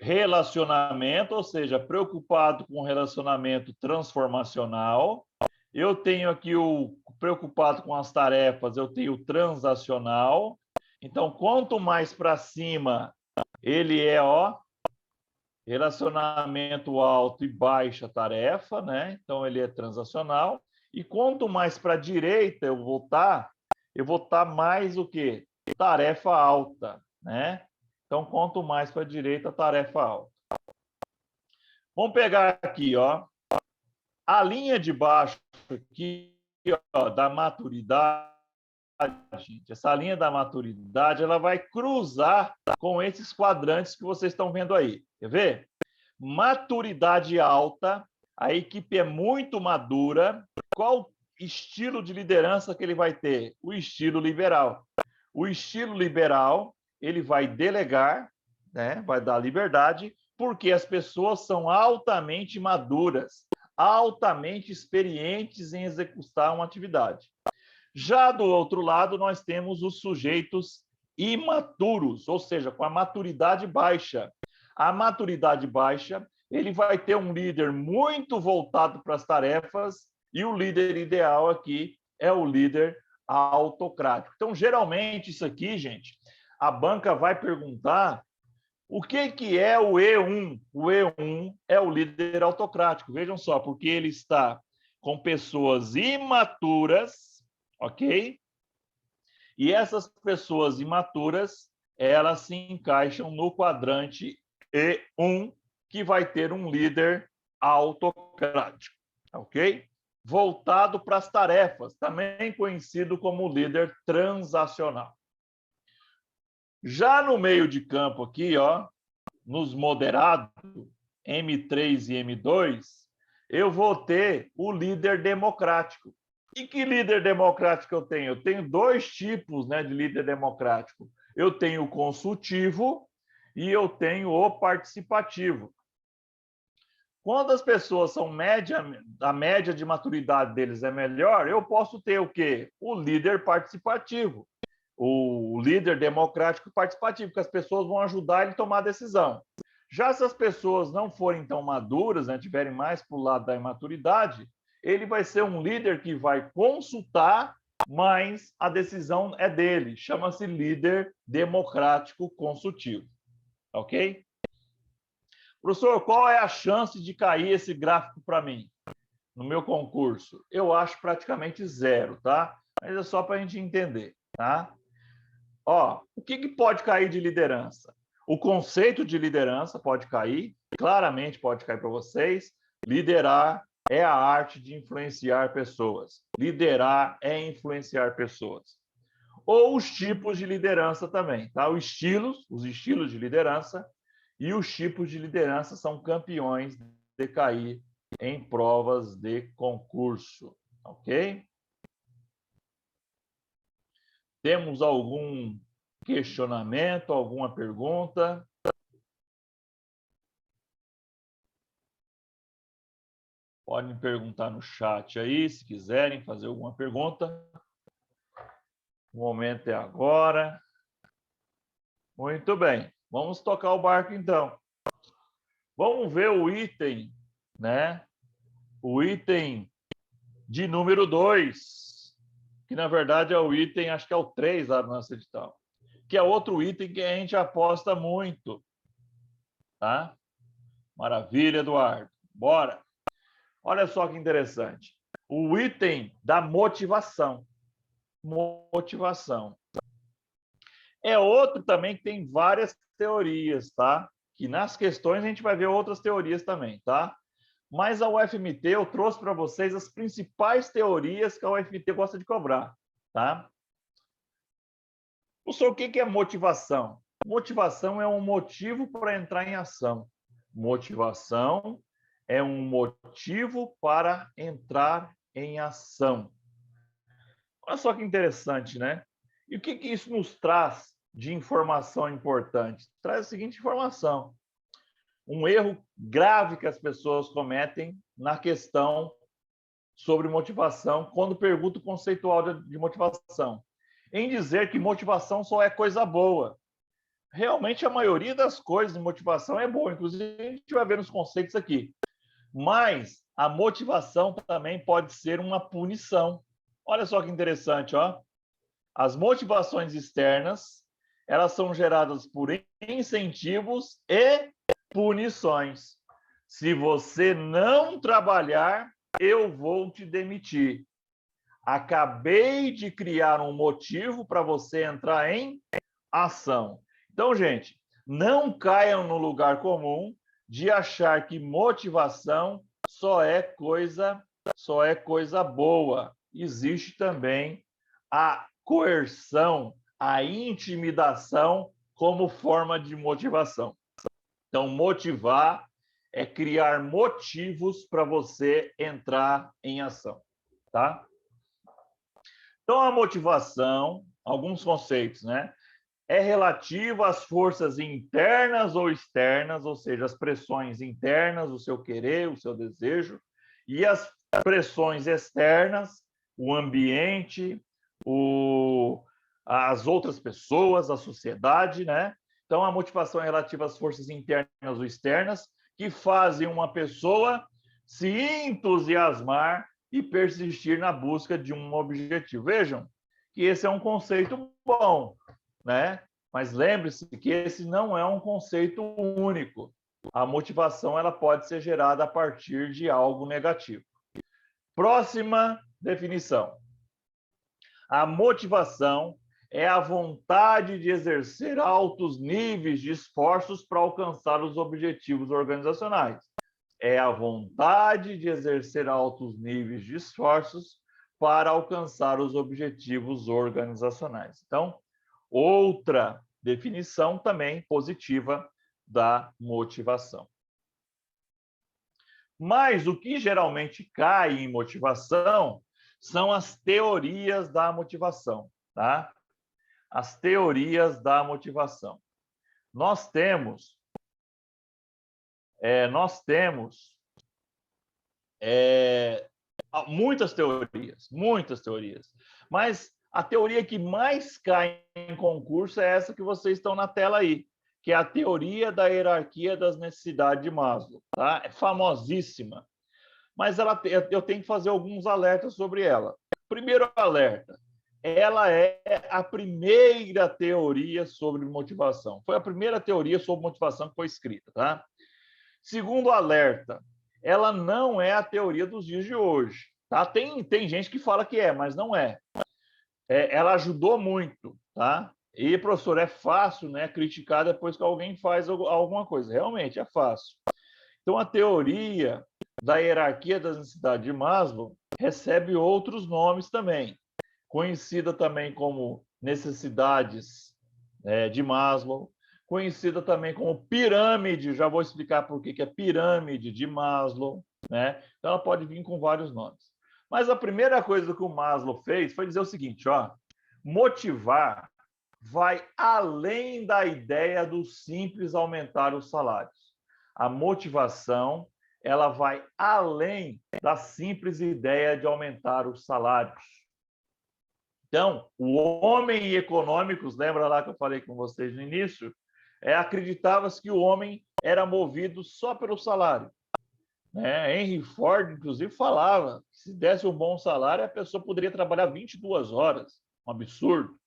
relacionamento, ou seja, preocupado com relacionamento transformacional. Eu tenho aqui o preocupado com as tarefas, eu tenho o transacional. Então, quanto mais para cima ele é, ó, relacionamento alto e baixa tarefa, né? Então, ele é transacional. E quanto mais para a direita eu vou estar mais o quê? Tarefa alta, né? Então, quanto mais para a direita, tarefa alta. Vamos pegar aqui, ó, a linha de baixo aqui, ó, da maturidade, gente. Essa linha da maturidade, ela vai cruzar com esses quadrantes que vocês estão vendo aí. Quer ver? Maturidade alta, a equipe é muito madura. Qual estilo de liderança que ele vai ter? O estilo liberal. O estilo liberal, ele vai delegar, né? Vai dar liberdade, porque as pessoas são altamente maduras, altamente experientes em executar uma atividade. Já do outro lado, nós temos os sujeitos imaturos, ou seja, com a maturidade baixa. A maturidade baixa, ele vai ter um líder muito voltado para as tarefas e o líder ideal aqui é o líder autocrático. Então, geralmente, isso aqui, gente, a banca vai perguntar o que é o E1. O E1 é o líder autocrático. Vejam só, porque ele está com pessoas imaturas, ok? E essas pessoas imaturas, elas se encaixam no quadrante E1, que vai ter um líder autocrático, ok? Voltado para as tarefas, também conhecido como líder transacional. Já no meio de campo aqui, ó, nos moderados, M3 e M2, eu vou ter o líder democrático. E que líder democrático eu tenho? Eu tenho dois tipos, né, de líder democrático. Eu tenho o consultivo e eu tenho o participativo. Quando as pessoas são a média de maturidade deles é melhor, eu posso ter o quê? O líder participativo, o líder democrático participativo, que as pessoas vão ajudar ele a tomar a decisão. Já se as pessoas não forem tão maduras, né, tiverem mais para o lado da imaturidade, ele vai ser um líder que vai consultar, mas a decisão é dele. Chama-se líder democrático consultivo. Ok? Professor, qual é a chance de cair esse gráfico para mim no meu concurso? Eu acho praticamente zero, tá? Mas é só para a gente entender, tá? Ó, o que pode cair de liderança? O conceito de liderança pode cair, claramente pode cair para vocês. Liderar é a arte de influenciar pessoas. Liderar é influenciar pessoas. Ou os tipos de liderança também, tá? Os estilos de liderança e os tipos de liderança são campeões de cair em provas de concurso, ok? Temos algum questionamento, alguma pergunta? Podem perguntar no chat aí, se quiserem fazer alguma pergunta. O momento é agora. Muito bem, vamos tocar o barco então. Vamos ver o item, né? O item de número 2, que na verdade é o item, acho que é o 3 lá no nosso edital, que é outro item que a gente aposta muito, tá? Maravilha, Eduardo. Bora! Olha só que interessante. O item da motivação. Motivação. É outro também que tem várias teorias, tá? Que nas questões a gente vai ver outras teorias também, tá? Mas a UFMT, eu trouxe para vocês as principais teorias que a UFMT gosta de cobrar, tá? O que é motivação? Motivação é um motivo para entrar em ação. Motivação é um motivo para entrar em ação. Olha só que interessante, né? E o que isso nos traz de informação importante? Traz a seguinte informação. Um erro grave que as pessoas cometem na questão sobre motivação, quando pergunta o conceitual de motivação, em dizer que motivação só é coisa boa. Realmente, a maioria das coisas de motivação é boa, inclusive a gente vai ver nos conceitos aqui. Mas a motivação também pode ser uma punição. Olha só que interessante, ó. As motivações externas, elas são geradas por incentivos e punições. Se você não trabalhar, eu vou te demitir. Acabei de criar um motivo para você entrar em ação. Então, gente, não caiam no lugar comum de achar que motivação só é coisa boa. Existe também a coerção, a intimidação como forma de motivação. Então, motivar é criar motivos para você entrar em ação, tá? Então, a motivação, alguns conceitos, né? É relativa às forças internas ou externas, ou seja, as pressões internas, o seu querer, o seu desejo, e as pressões externas, o ambiente, as outras pessoas, a sociedade, né? Então, a motivação é relativa às forças internas ou externas que fazem uma pessoa se entusiasmar e persistir na busca de um objetivo. Vejam que esse é um conceito bom, né? Mas lembre-se que esse não é um conceito único. A motivação ela pode ser gerada a partir de algo negativo. Próxima definição. A motivação é a vontade de exercer altos níveis de esforços para alcançar os objetivos organizacionais. É a vontade de exercer altos níveis de esforços para alcançar os objetivos organizacionais. Então, outra definição também positiva da motivação. Mas o que geralmente cai em motivação são as teorias da motivação, tá? As teorias da motivação. Nós temos muitas teorias, mas a teoria que mais cai em concurso é essa que vocês estão na tela aí, que é a teoria da hierarquia das necessidades de Maslow, tá? É famosíssima, mas eu tenho que fazer alguns alertas sobre ela. Primeiro alerta, ela é a primeira teoria sobre motivação. Foi a primeira teoria sobre motivação que foi escrita, tá? Segundo alerta, ela não é a teoria dos dias de hoje, tá? Tem gente que fala que é, mas não é. Ela ajudou muito, tá? E, professor, é fácil, né, criticar depois que alguém faz alguma coisa. Realmente, é fácil. Então, a teoria da hierarquia das necessidades de Maslow recebe outros nomes também, conhecida também como necessidades de Maslow, conhecida também como pirâmide, já vou explicar por que é pirâmide de Maslow, né? Então, ela pode vir com vários nomes. Mas a primeira coisa que o Maslow fez foi dizer o seguinte, ó, motivar vai além da ideia do simples aumentar os salários. A motivação, ela vai além da simples ideia de aumentar os salários. Então, o homem econômicos, lembra lá que eu falei com vocês no início, acreditava-se que o homem era movido só pelo salário. Henry Ford, inclusive, falava que se desse um bom salário, a pessoa poderia trabalhar 22 horas. Um absurdo.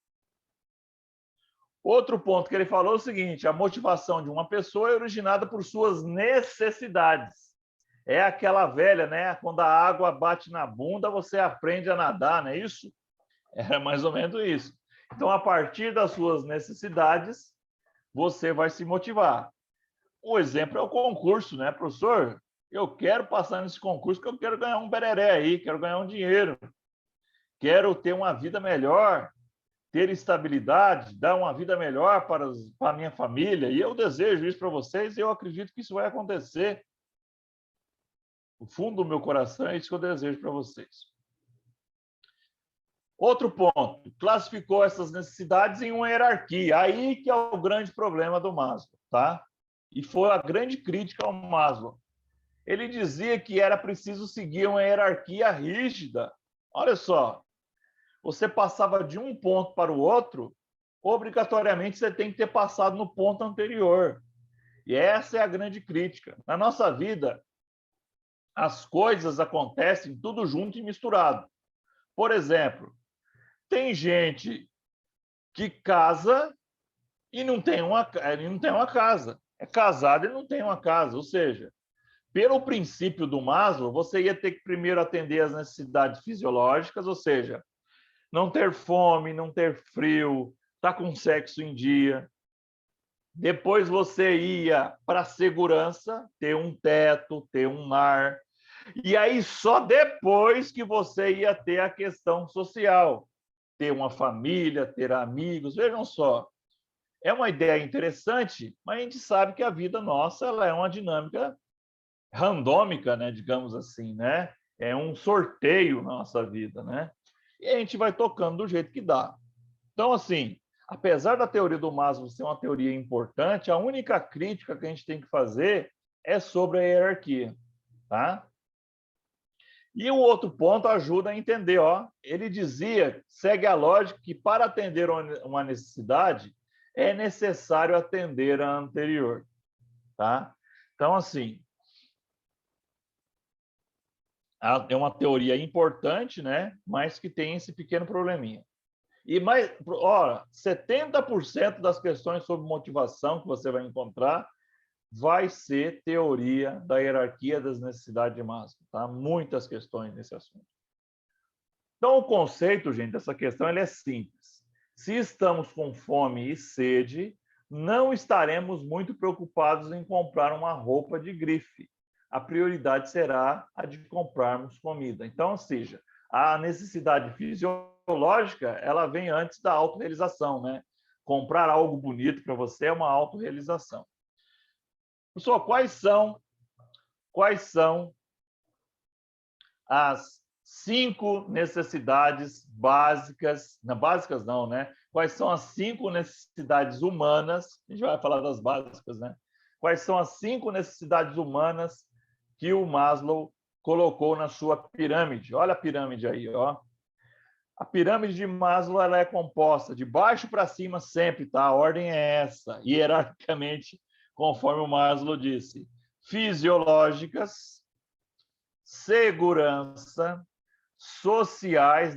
Outro ponto que ele falou é o seguinte, a motivação de uma pessoa é originada por suas necessidades. É aquela velha, né? Quando a água bate na bunda, você aprende a nadar, não é isso? Era mais ou menos isso. Então, a partir das suas necessidades, você vai se motivar. Um exemplo é o concurso, né, professor? Eu quero passar nesse concurso porque eu quero ganhar um bereré aí, quero ganhar um dinheiro, quero ter uma vida melhor, ter estabilidade, dar uma vida melhor para a minha família, e eu desejo isso para vocês e eu acredito que isso vai acontecer. No fundo do meu coração, é isso que eu desejo para vocês. Outro ponto, classificou essas necessidades em uma hierarquia. Aí que é o grande problema do Maslow, tá? E foi a grande crítica ao Maslow. Ele dizia que era preciso seguir uma hierarquia rígida. Olha só, você passava de um ponto para o outro, obrigatoriamente você tem que ter passado no ponto anterior. E essa é a grande crítica. Na nossa vida, as coisas acontecem tudo junto e misturado. Por exemplo, tem gente que casa e não tem uma casa. É casado e não tem uma casa. Ou seja, pelo princípio do Maslow, você ia ter que primeiro atender às necessidades fisiológicas, ou seja, não ter fome, não ter frio, estar com sexo em dia. Depois você ia para a segurança, ter um teto, ter um lar. E aí só depois que você ia ter a questão social, ter uma família, ter amigos. Vejam só, é uma ideia interessante, mas a gente sabe que a vida nossa ela é uma dinâmica randômica, né, digamos assim, né? É um sorteio na nossa vida, né? E a gente vai tocando do jeito que dá. Então, assim, apesar da teoria do Maslow ser uma teoria importante, a única crítica que a gente tem que fazer é sobre a hierarquia, tá? E o outro ponto ajuda a entender, ó. Ele dizia, segue a lógica que para atender uma necessidade é necessário atender a anterior, tá? Então, assim, é uma teoria importante, né? Mas que tem esse pequeno probleminha. E mais, ó, 70% das questões sobre motivação que você vai encontrar vai ser teoria da hierarquia das necessidades de Maslow, tá? Muitas questões nesse assunto. Então, o conceito, gente, dessa questão ele é simples. Se estamos com fome e sede, não estaremos muito preocupados em comprar uma roupa de grife. A prioridade será a de comprarmos comida. Então, ou seja, a necessidade fisiológica, ela vem antes da autorrealização, né? Comprar algo bonito para você é uma autorrealização. Pessoal, quais são as 5 necessidades básicas, não básicas não, né? Quais são as 5 necessidades humanas? A gente vai falar das básicas, né? Quais são as 5 necessidades humanas que o Maslow colocou na sua pirâmide? Olha a pirâmide aí, ó. A pirâmide de Maslow ela é composta de baixo para cima sempre, tá? A ordem é essa, hierarquicamente, conforme o Maslow disse. Fisiológicas, segurança, sociais,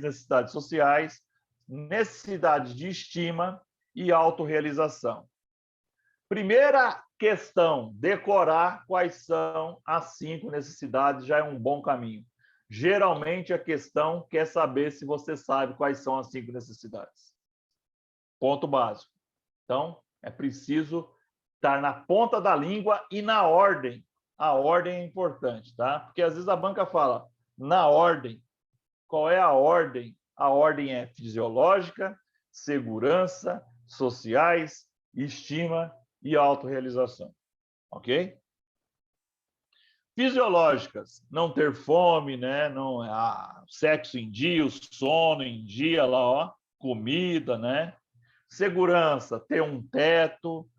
necessidades de estima e autorrealização. Primeira questão, decorar quais são as 5 necessidades já é um bom caminho. Geralmente a questão quer saber se você sabe quais são as 5 necessidades. Ponto básico. Então, é preciso estar na ponta da língua e na ordem. A ordem é importante, tá? Porque às vezes a banca fala na ordem. Qual é a ordem? A ordem é fisiológica, segurança, sociais, estima e autorrealização. Ok? Fisiológicas, não ter fome, né? Não, sexo em dia, o sono em dia, lá, ó, comida, né? Segurança, ter um teto,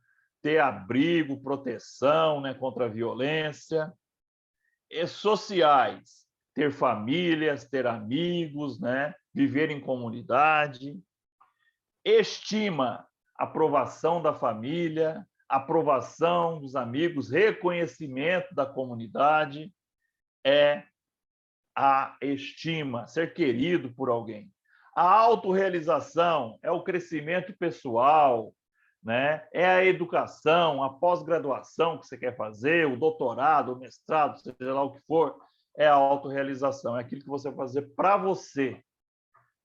ter abrigo, proteção, né, contra a violência. E sociais, ter famílias, ter amigos, né, viver em comunidade. Estima, aprovação da família, aprovação dos amigos, reconhecimento da comunidade, é a estima, ser querido por alguém. A autorrealização é o crescimento pessoal, né? É a educação, a pós-graduação que você quer fazer, o doutorado, o mestrado, seja lá o que for, é a autorrealização, é aquilo que você vai fazer para você,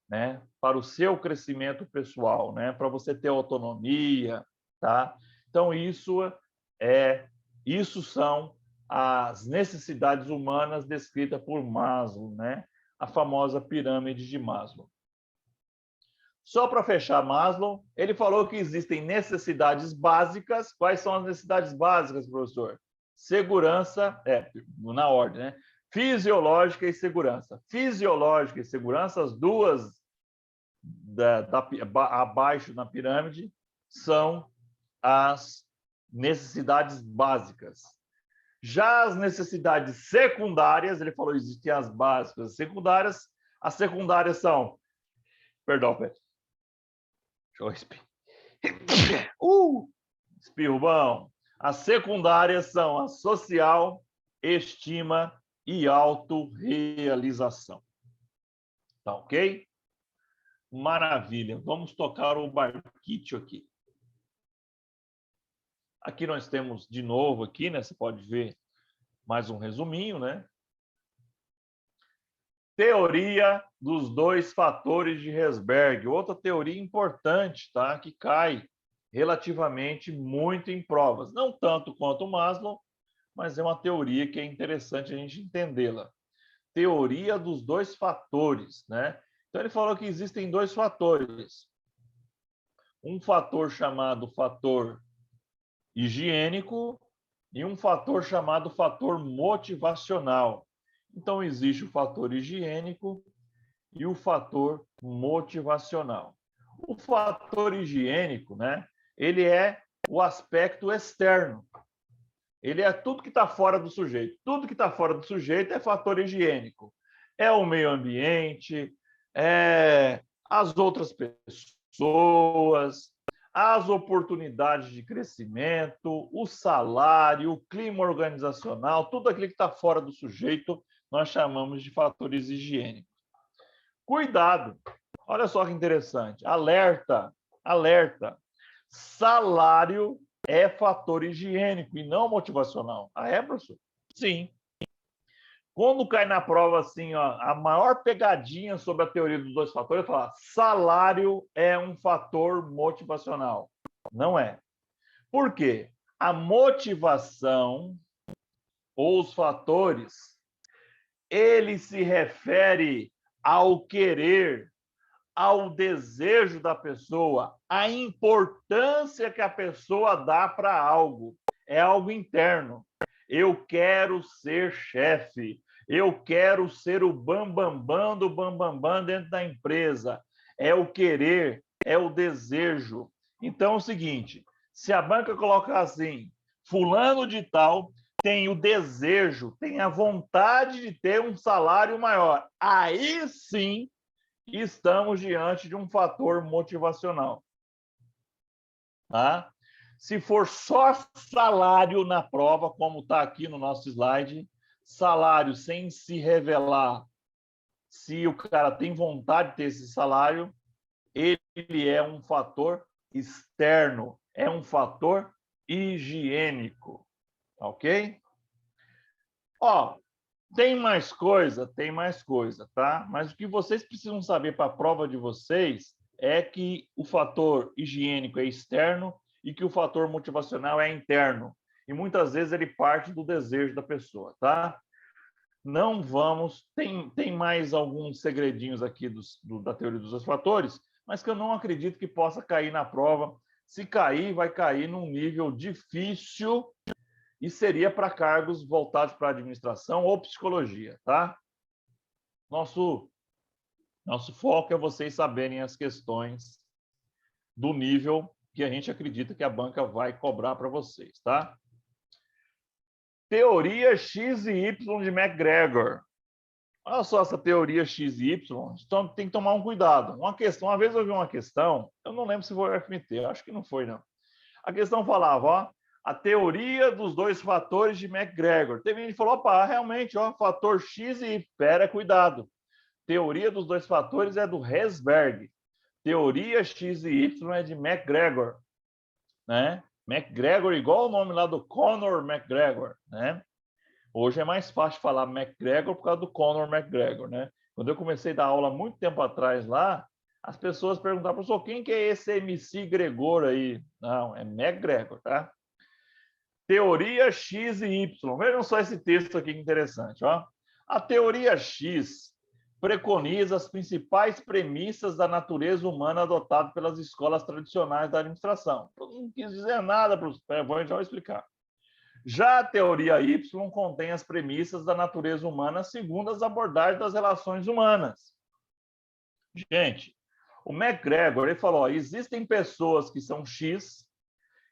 né? Para o seu crescimento pessoal, né? Para você ter autonomia, tá? Então isso são as necessidades humanas descritas por Maslow, né? A famosa pirâmide de Maslow. Só para fechar Maslow, ele falou que existem necessidades básicas. Quais são as necessidades básicas, professor? Segurança, na ordem, né? Fisiológica e segurança. Fisiológica e segurança, as duas abaixo na pirâmide, são as necessidades básicas. Já as necessidades secundárias, ele falou, existem as básicas, as secundárias são, perdão, deixa eu espirrar. Espirro bom. As secundárias são a social, estima e autorrealização. Tá ok? Maravilha. Vamos tocar o barquite aqui. Aqui nós temos de novo aqui, né? Você pode ver mais um resuminho, né? Teoria dos dois fatores de Herzberg. Outra teoria importante, tá? Que cai relativamente muito em provas. Não tanto quanto o Maslow, mas é uma teoria que é interessante a gente entendê-la. Teoria dos dois fatores, né? Então ele falou que existem dois fatores. Um fator chamado fator higiênico e um fator chamado fator motivacional. Então, existe o fator higiênico e o fator motivacional. O fator higiênico, né, ele é o aspecto externo. Ele é tudo que está fora do sujeito. Tudo que está fora do sujeito é fator higiênico. É o meio ambiente, é as outras pessoas, as oportunidades de crescimento, o salário, o clima organizacional, tudo aquilo que está fora do sujeito, nós chamamos de fatores higiênicos. Cuidado! Olha só que interessante. Alerta, alerta. Salário é fator higiênico e não motivacional. Ah, é, professor? Sim. Quando cai na prova assim, ó, a maior pegadinha sobre a teoria dos dois fatores é falar salário é um fator motivacional. Não é. Por quê? A motivação ou os fatores, ele se refere ao querer, ao desejo da pessoa, à importância que a pessoa dá para algo. É algo interno. Eu quero ser chefe. Eu quero ser o bambambam do bambambam dentro da empresa. É o querer, é o desejo. Então é o seguinte, se a banca colocar assim, fulano de tal tem o desejo, tem a vontade de ter um salário maior, aí sim estamos diante de um fator motivacional. Tá? Se for só salário na prova, como está aqui no nosso slide, salário sem se revelar se o cara tem vontade de ter esse salário, ele é um fator externo, é um fator higiênico. Ok? Ó, tem mais coisa, tá? Mas o que vocês precisam saber para a prova de vocês é que o fator higiênico é externo e que o fator motivacional é interno. E muitas vezes ele parte do desejo da pessoa, tá? Não vamos... Tem mais alguns segredinhos aqui da teoria dos dois fatores, mas que eu não acredito que possa cair na prova. Se cair, vai cair num nível difícil e seria para cargos voltados para administração ou psicologia, tá? Nosso foco é vocês saberem as questões do nível que a gente acredita que a banca vai cobrar para vocês, tá? Teoria X e Y de McGregor. Olha só essa teoria X e Y, então tem que tomar um cuidado. Uma vez eu vi uma questão, eu não lembro se foi o FMT, eu acho que não foi, não. A questão falava, ó, a teoria dos dois fatores de McGregor. Teve gente que falou, opa, realmente, ó, fator X e Y. Pera, cuidado. Teoria dos dois fatores é do Herzberg. Teoria X e Y é de McGregor, né? McGregor, igual o nome lá do Conor McGregor, né? Hoje é mais fácil falar McGregor por causa do Conor McGregor, né? Quando eu comecei a dar aula muito tempo atrás lá, as pessoas perguntavam, professor, quem que é esse MC Gregor aí? Não, é McGregor, tá? Teoria X e Y. Vejam só esse texto aqui que interessante, ó. A teoria X preconiza as principais premissas da natureza humana adotadas pelas escolas tradicionais da administração. Eu não quis dizer nada, vou já explicar. Já a teoria Y contém as premissas da natureza humana segundo as abordagens das relações humanas. Gente, o McGregor ele falou, ó, existem pessoas que são X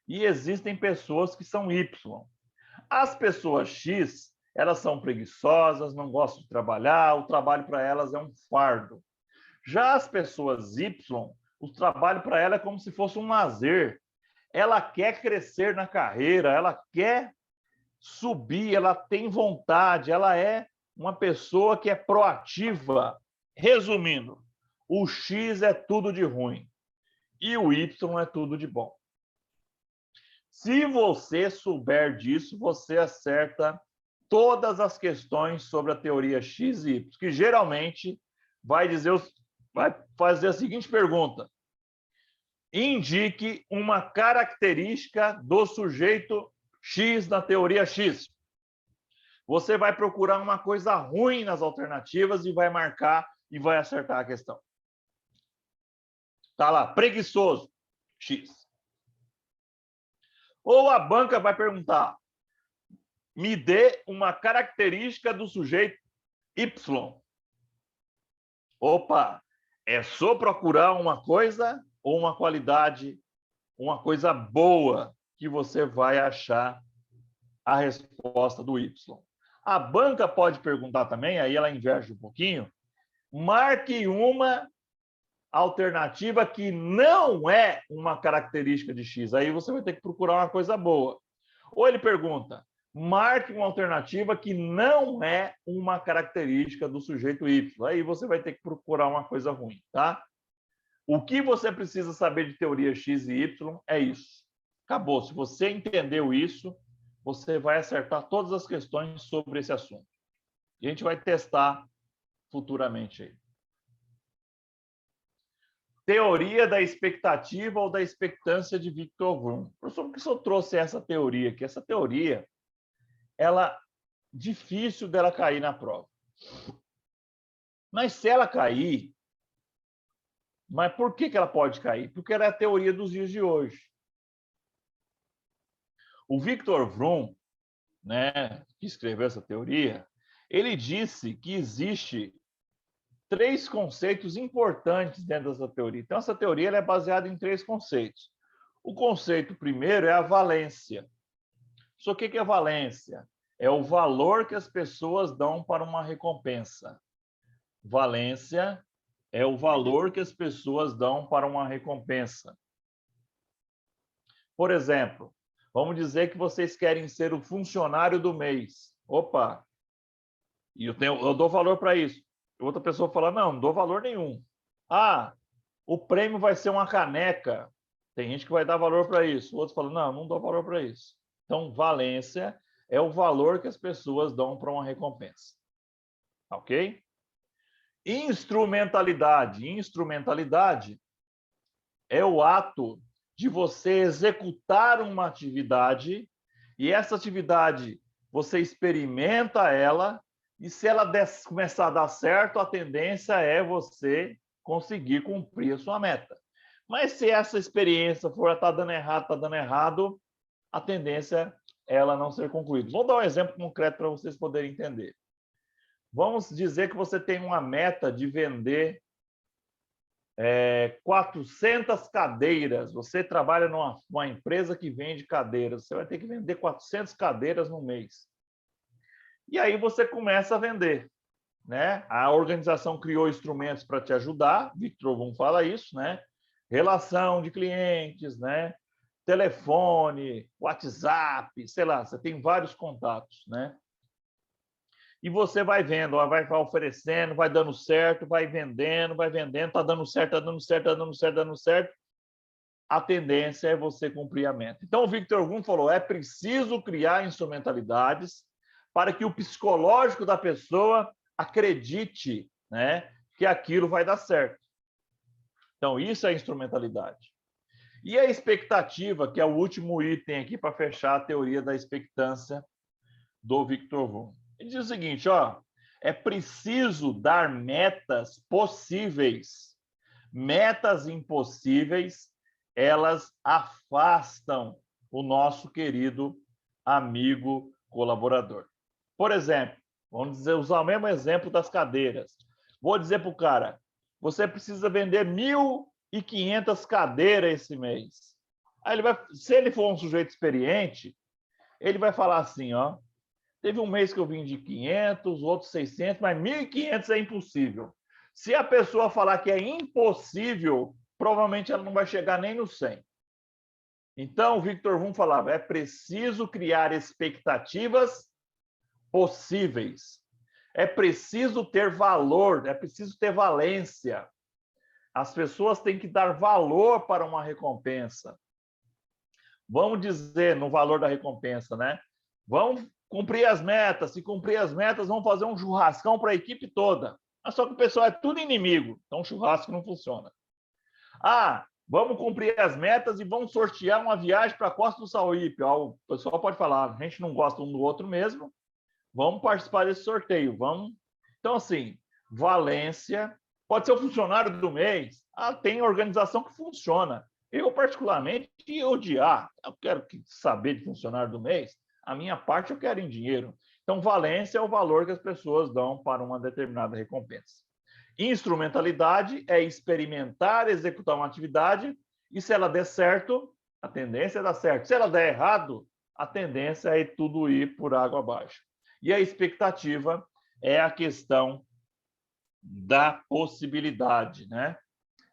e existem pessoas que são Y. As pessoas X, elas são preguiçosas, não gostam de trabalhar, o trabalho para elas é um fardo. Já as pessoas Y, o trabalho para ela é como se fosse um lazer. Ela quer crescer na carreira, ela quer subir, ela tem vontade, ela é uma pessoa que é proativa. Resumindo, o X é tudo de ruim e o Y é tudo de bom. Se você souber disso, você acerta todas as questões sobre a teoria X e Y, que geralmente vai fazer a seguinte pergunta: indique uma característica do sujeito X na teoria X. Você vai procurar uma coisa ruim nas alternativas e vai marcar e vai acertar a questão. Tá lá, preguiçoso, X. Ou a banca vai perguntar, me dê uma característica do sujeito Y. Opa, é só procurar uma coisa ou uma qualidade, uma coisa boa que você vai achar a resposta do Y. A banca pode perguntar também, aí ela inverte um pouquinho, marque uma alternativa que não é uma característica de X. Aí você vai ter que procurar uma coisa boa. Ou ele pergunta, marque uma alternativa que não é uma característica do sujeito Y. Aí você vai ter que procurar uma coisa ruim, tá? O que você precisa saber de teoria X e Y é isso. Acabou. Se você entendeu isso, você vai acertar todas as questões sobre esse assunto. E a gente vai testar futuramente aí. Teoria da expectativa ou da expectância de Victor Vroom. Professor, por que o senhor trouxe essa teoria aqui? Essa teoria, ela difícil dela cair na prova. Mas se ela cair, mas por que ela pode cair? Porque ela é a teoria dos dias de hoje. O Victor Vroom, né, que escreveu essa teoria, ele disse que existe 3 conceitos importantes dentro dessa teoria. Então, essa teoria ela é baseada em 3 conceitos. O conceito primeiro é a valência. Só que é valência? É o valor que as pessoas dão para uma recompensa. Valência é o valor que as pessoas dão para uma recompensa. Por exemplo, vamos dizer que vocês querem ser o funcionário do mês. Opa! E eu dou valor para isso. Outra pessoa fala, não dou valor nenhum. Ah, o prêmio vai ser uma caneca. Tem gente que vai dar valor para isso. Outros falam, não dou valor para isso. Então, valência é o valor que as pessoas dão para uma recompensa. Ok? Instrumentalidade. Instrumentalidade é o ato de você executar uma atividade e essa atividade você experimenta ela e se ela começar a dar certo, a tendência é você conseguir cumprir a sua meta. Mas se essa experiência for tá dando errado, a tendência é ela não ser concluída. Vou dar um exemplo concreto para vocês poderem entender. Vamos dizer que você tem uma meta de vender 400 cadeiras. Você trabalha numa empresa que vende cadeiras. Você vai ter que vender 400 cadeiras no mês. E aí você começa a vender, né? A organização criou instrumentos para te ajudar. Victor Von fala isso, né? Relação de clientes, né? Telefone, WhatsApp, sei lá, você tem vários contatos, né? E você vai vendo, vai oferecendo, vai dando certo, vai vendendo, tá dando certo, tá dando certo, tá dando certo, tá dando certo. A tendência é você cumprir a meta. Então, o Victor Von falou, é preciso criar instrumentalidades para que o psicológico da pessoa acredite, né, que aquilo vai dar certo. Então, isso é instrumentalidade. E a expectativa, que é o último item aqui para fechar a teoria da expectância do Victor Von. Ele diz o seguinte, ó, é preciso dar metas possíveis. Metas impossíveis, elas afastam o nosso querido amigo colaborador. Por exemplo, vamos usar o mesmo exemplo das cadeiras. Vou dizer para o cara, você precisa vender 1.500 cadeiras esse mês. Aí ele vai, se ele for um sujeito experiente, ele vai falar assim, ó, teve um mês que eu vendi 500, outros 600, mas 1.500 é impossível. Se a pessoa falar que é impossível, provavelmente ela não vai chegar nem no 100. Então, o Victor Von falava, é preciso criar expectativas possíveis. É preciso ter valor, é preciso ter valência. As pessoas têm que dar valor para uma recompensa. Vamos dizer no valor da recompensa, né? Vamos cumprir as metas. Se cumprir as metas, vamos fazer um churrascão para a equipe toda. Mas só que o pessoal é tudo inimigo, então o churrasco não funciona. Ah, vamos cumprir as metas e vamos sortear uma viagem para a Costa do Sauípe. O pessoal pode falar, a gente não gosta um do outro mesmo, vamos participar desse sorteio, vamos. Então, assim, valência, pode ser o funcionário do mês. Ah, tem organização que funciona. Eu, particularmente, odiar. Eu quero saber de funcionário do mês. A minha parte eu quero em dinheiro. Então, valência é o valor que as pessoas dão para uma determinada recompensa. Instrumentalidade é experimentar, executar uma atividade e se ela der certo, a tendência é dar certo. Se ela der errado, a tendência é tudo ir por água abaixo. E a expectativa é a questão da possibilidade, né?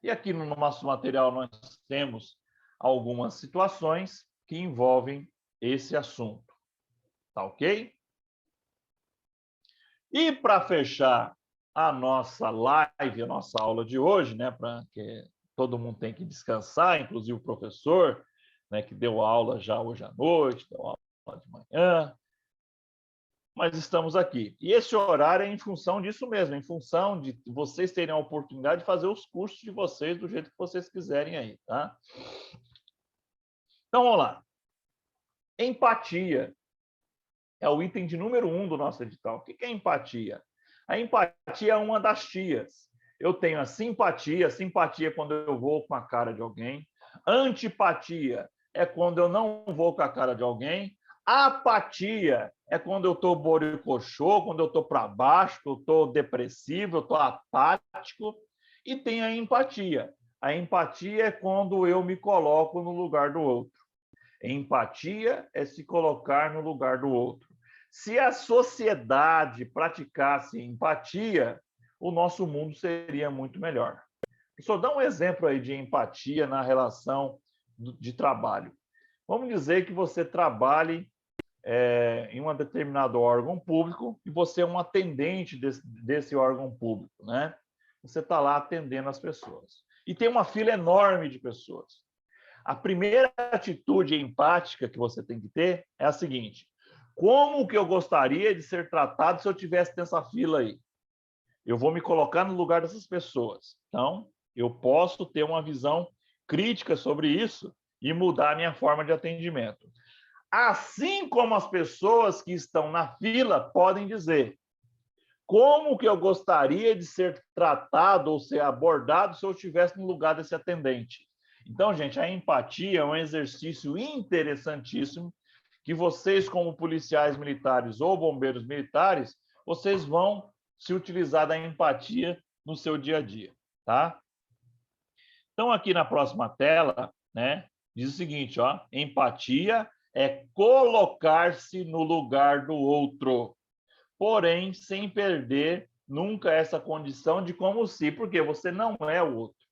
E aqui no nosso material nós temos algumas situações que envolvem esse assunto. Tá ok? E para fechar a nossa live, a nossa aula de hoje, né, para que todo mundo tem que descansar, inclusive o professor, né, que deu aula já hoje à noite, deu aula de manhã, mas estamos aqui. E esse horário é em função disso mesmo, em função de vocês terem a oportunidade de fazer os cursos de vocês do jeito que vocês quiserem aí, tá? Então, vamos lá. Empatia é o item de número 1 do nosso edital. O que é empatia? A empatia é uma das tias. Eu tenho a simpatia é quando eu vou com a cara de alguém. Antipatia é quando eu não vou com a cara de alguém. Apatia é quando eu estou boricochô, quando eu estou para baixo, eu estou depressivo, eu estou apático. E tem a empatia. A empatia é quando eu me coloco no lugar do outro. Empatia é se colocar no lugar do outro. Se a sociedade praticasse empatia, o nosso mundo seria muito melhor. Só dá um exemplo aí de empatia na relação de trabalho. Vamos dizer que você trabalhe em um determinado órgão público e você é um atendente desse órgão público, né? Você está lá atendendo as pessoas. E tem uma fila enorme de pessoas. A primeira atitude empática que você tem que ter é a seguinte: como que eu gostaria de ser tratado se eu tivesse nessa fila aí? Eu vou me colocar no lugar dessas pessoas. Então, eu posso ter uma visão crítica sobre isso e mudar a minha forma de atendimento. Assim como as pessoas que estão na fila podem dizer como que eu gostaria de ser tratado ou ser abordado se eu estivesse no lugar desse atendente. Então, gente, a empatia é um exercício interessantíssimo que vocês, como policiais militares ou bombeiros militares, vocês vão se utilizar da empatia no seu dia a dia, tá? Então, aqui na próxima tela, né, diz o seguinte, ó, empatia é colocar-se no lugar do outro, porém, sem perder nunca essa condição de como se, porque você não é o outro,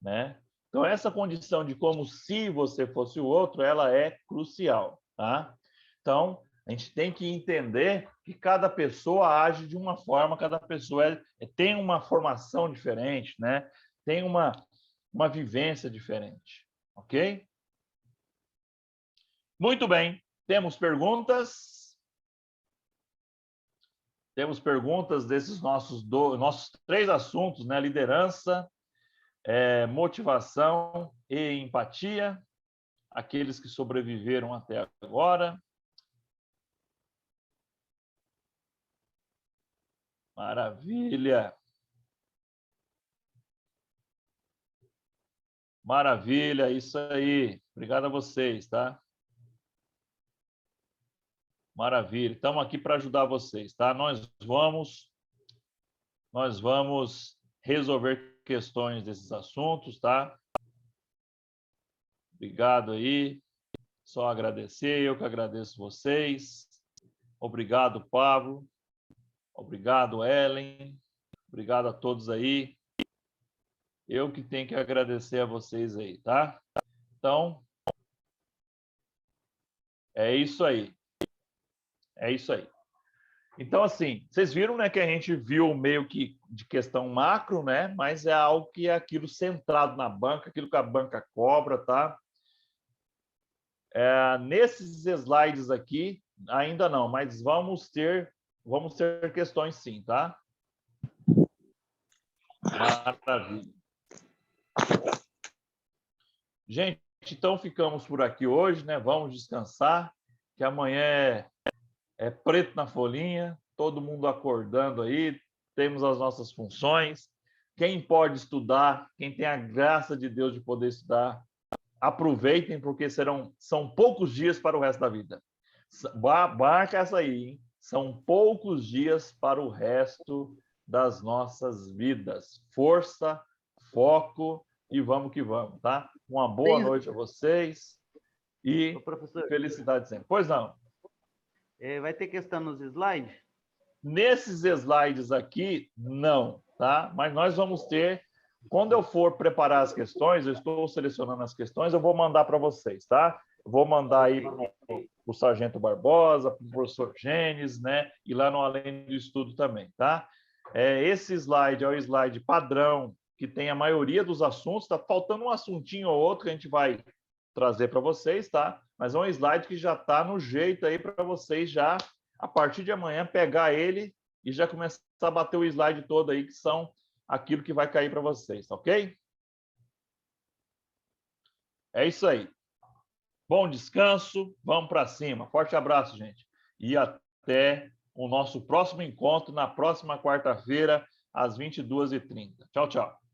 né? Então, essa condição de como se você fosse o outro, ela é crucial, tá? Então, a gente tem que entender que cada pessoa age de uma forma, cada pessoa tem uma formação diferente, né? Tem uma vivência diferente, ok? Muito bem, temos perguntas? Temos perguntas desses nossos 3 assuntos, né? Liderança, motivação e empatia, aqueles que sobreviveram até agora. Maravilha. Maravilha, isso aí. Obrigado a vocês, tá? Maravilha. Estamos aqui para ajudar vocês, tá? Nós vamos resolver questões desses assuntos, tá? Obrigado aí. Só agradecer, eu que agradeço vocês. Obrigado, Pablo. Obrigado, Ellen. Obrigado a todos aí. Eu que tenho que agradecer a vocês aí, tá? Então, é isso aí. É isso aí. Então, assim, vocês viram, né, que a gente viu meio que de questão macro, né? Mas é algo que é aquilo centrado na banca, aquilo que a banca cobra, tá? Nesses slides aqui, ainda não, mas vamos ter questões sim, tá? Maravilha. Gente, então ficamos por aqui hoje, né? Vamos descansar, que amanhã é preto na folhinha, todo mundo acordando aí, temos as nossas funções. Quem pode estudar, quem tem a graça de Deus de poder estudar, aproveitem, porque são poucos dias para o resto da vida. Marca essa aí, hein? São poucos dias para o resto das nossas vidas. Força, foco e vamos que vamos, tá? Uma boa noite a vocês e felicidade sempre. Pois não. Vai ter questão nos slides? Nesses slides aqui, não, tá? Mas nós vamos ter, quando eu for preparar as questões, eu estou selecionando as questões, eu vou mandar para vocês, tá? Eu vou mandar aí para o Sargento Barbosa, para o professor Gênesis, né? E lá no Além do Estudo também, tá? Esse slide é o slide padrão, que tem a maioria dos assuntos, está faltando um assuntinho ou outro que a gente vai trazer para vocês, tá? Mas é um slide que já está no jeito aí para vocês já, a partir de amanhã, pegar ele e já começar a bater o slide todo aí, que são aquilo que vai cair para vocês, ok? É isso aí. Bom descanso, vamos para cima. Forte abraço, gente. E até o nosso próximo encontro na próxima quarta-feira, às 22h30. Tchau, tchau.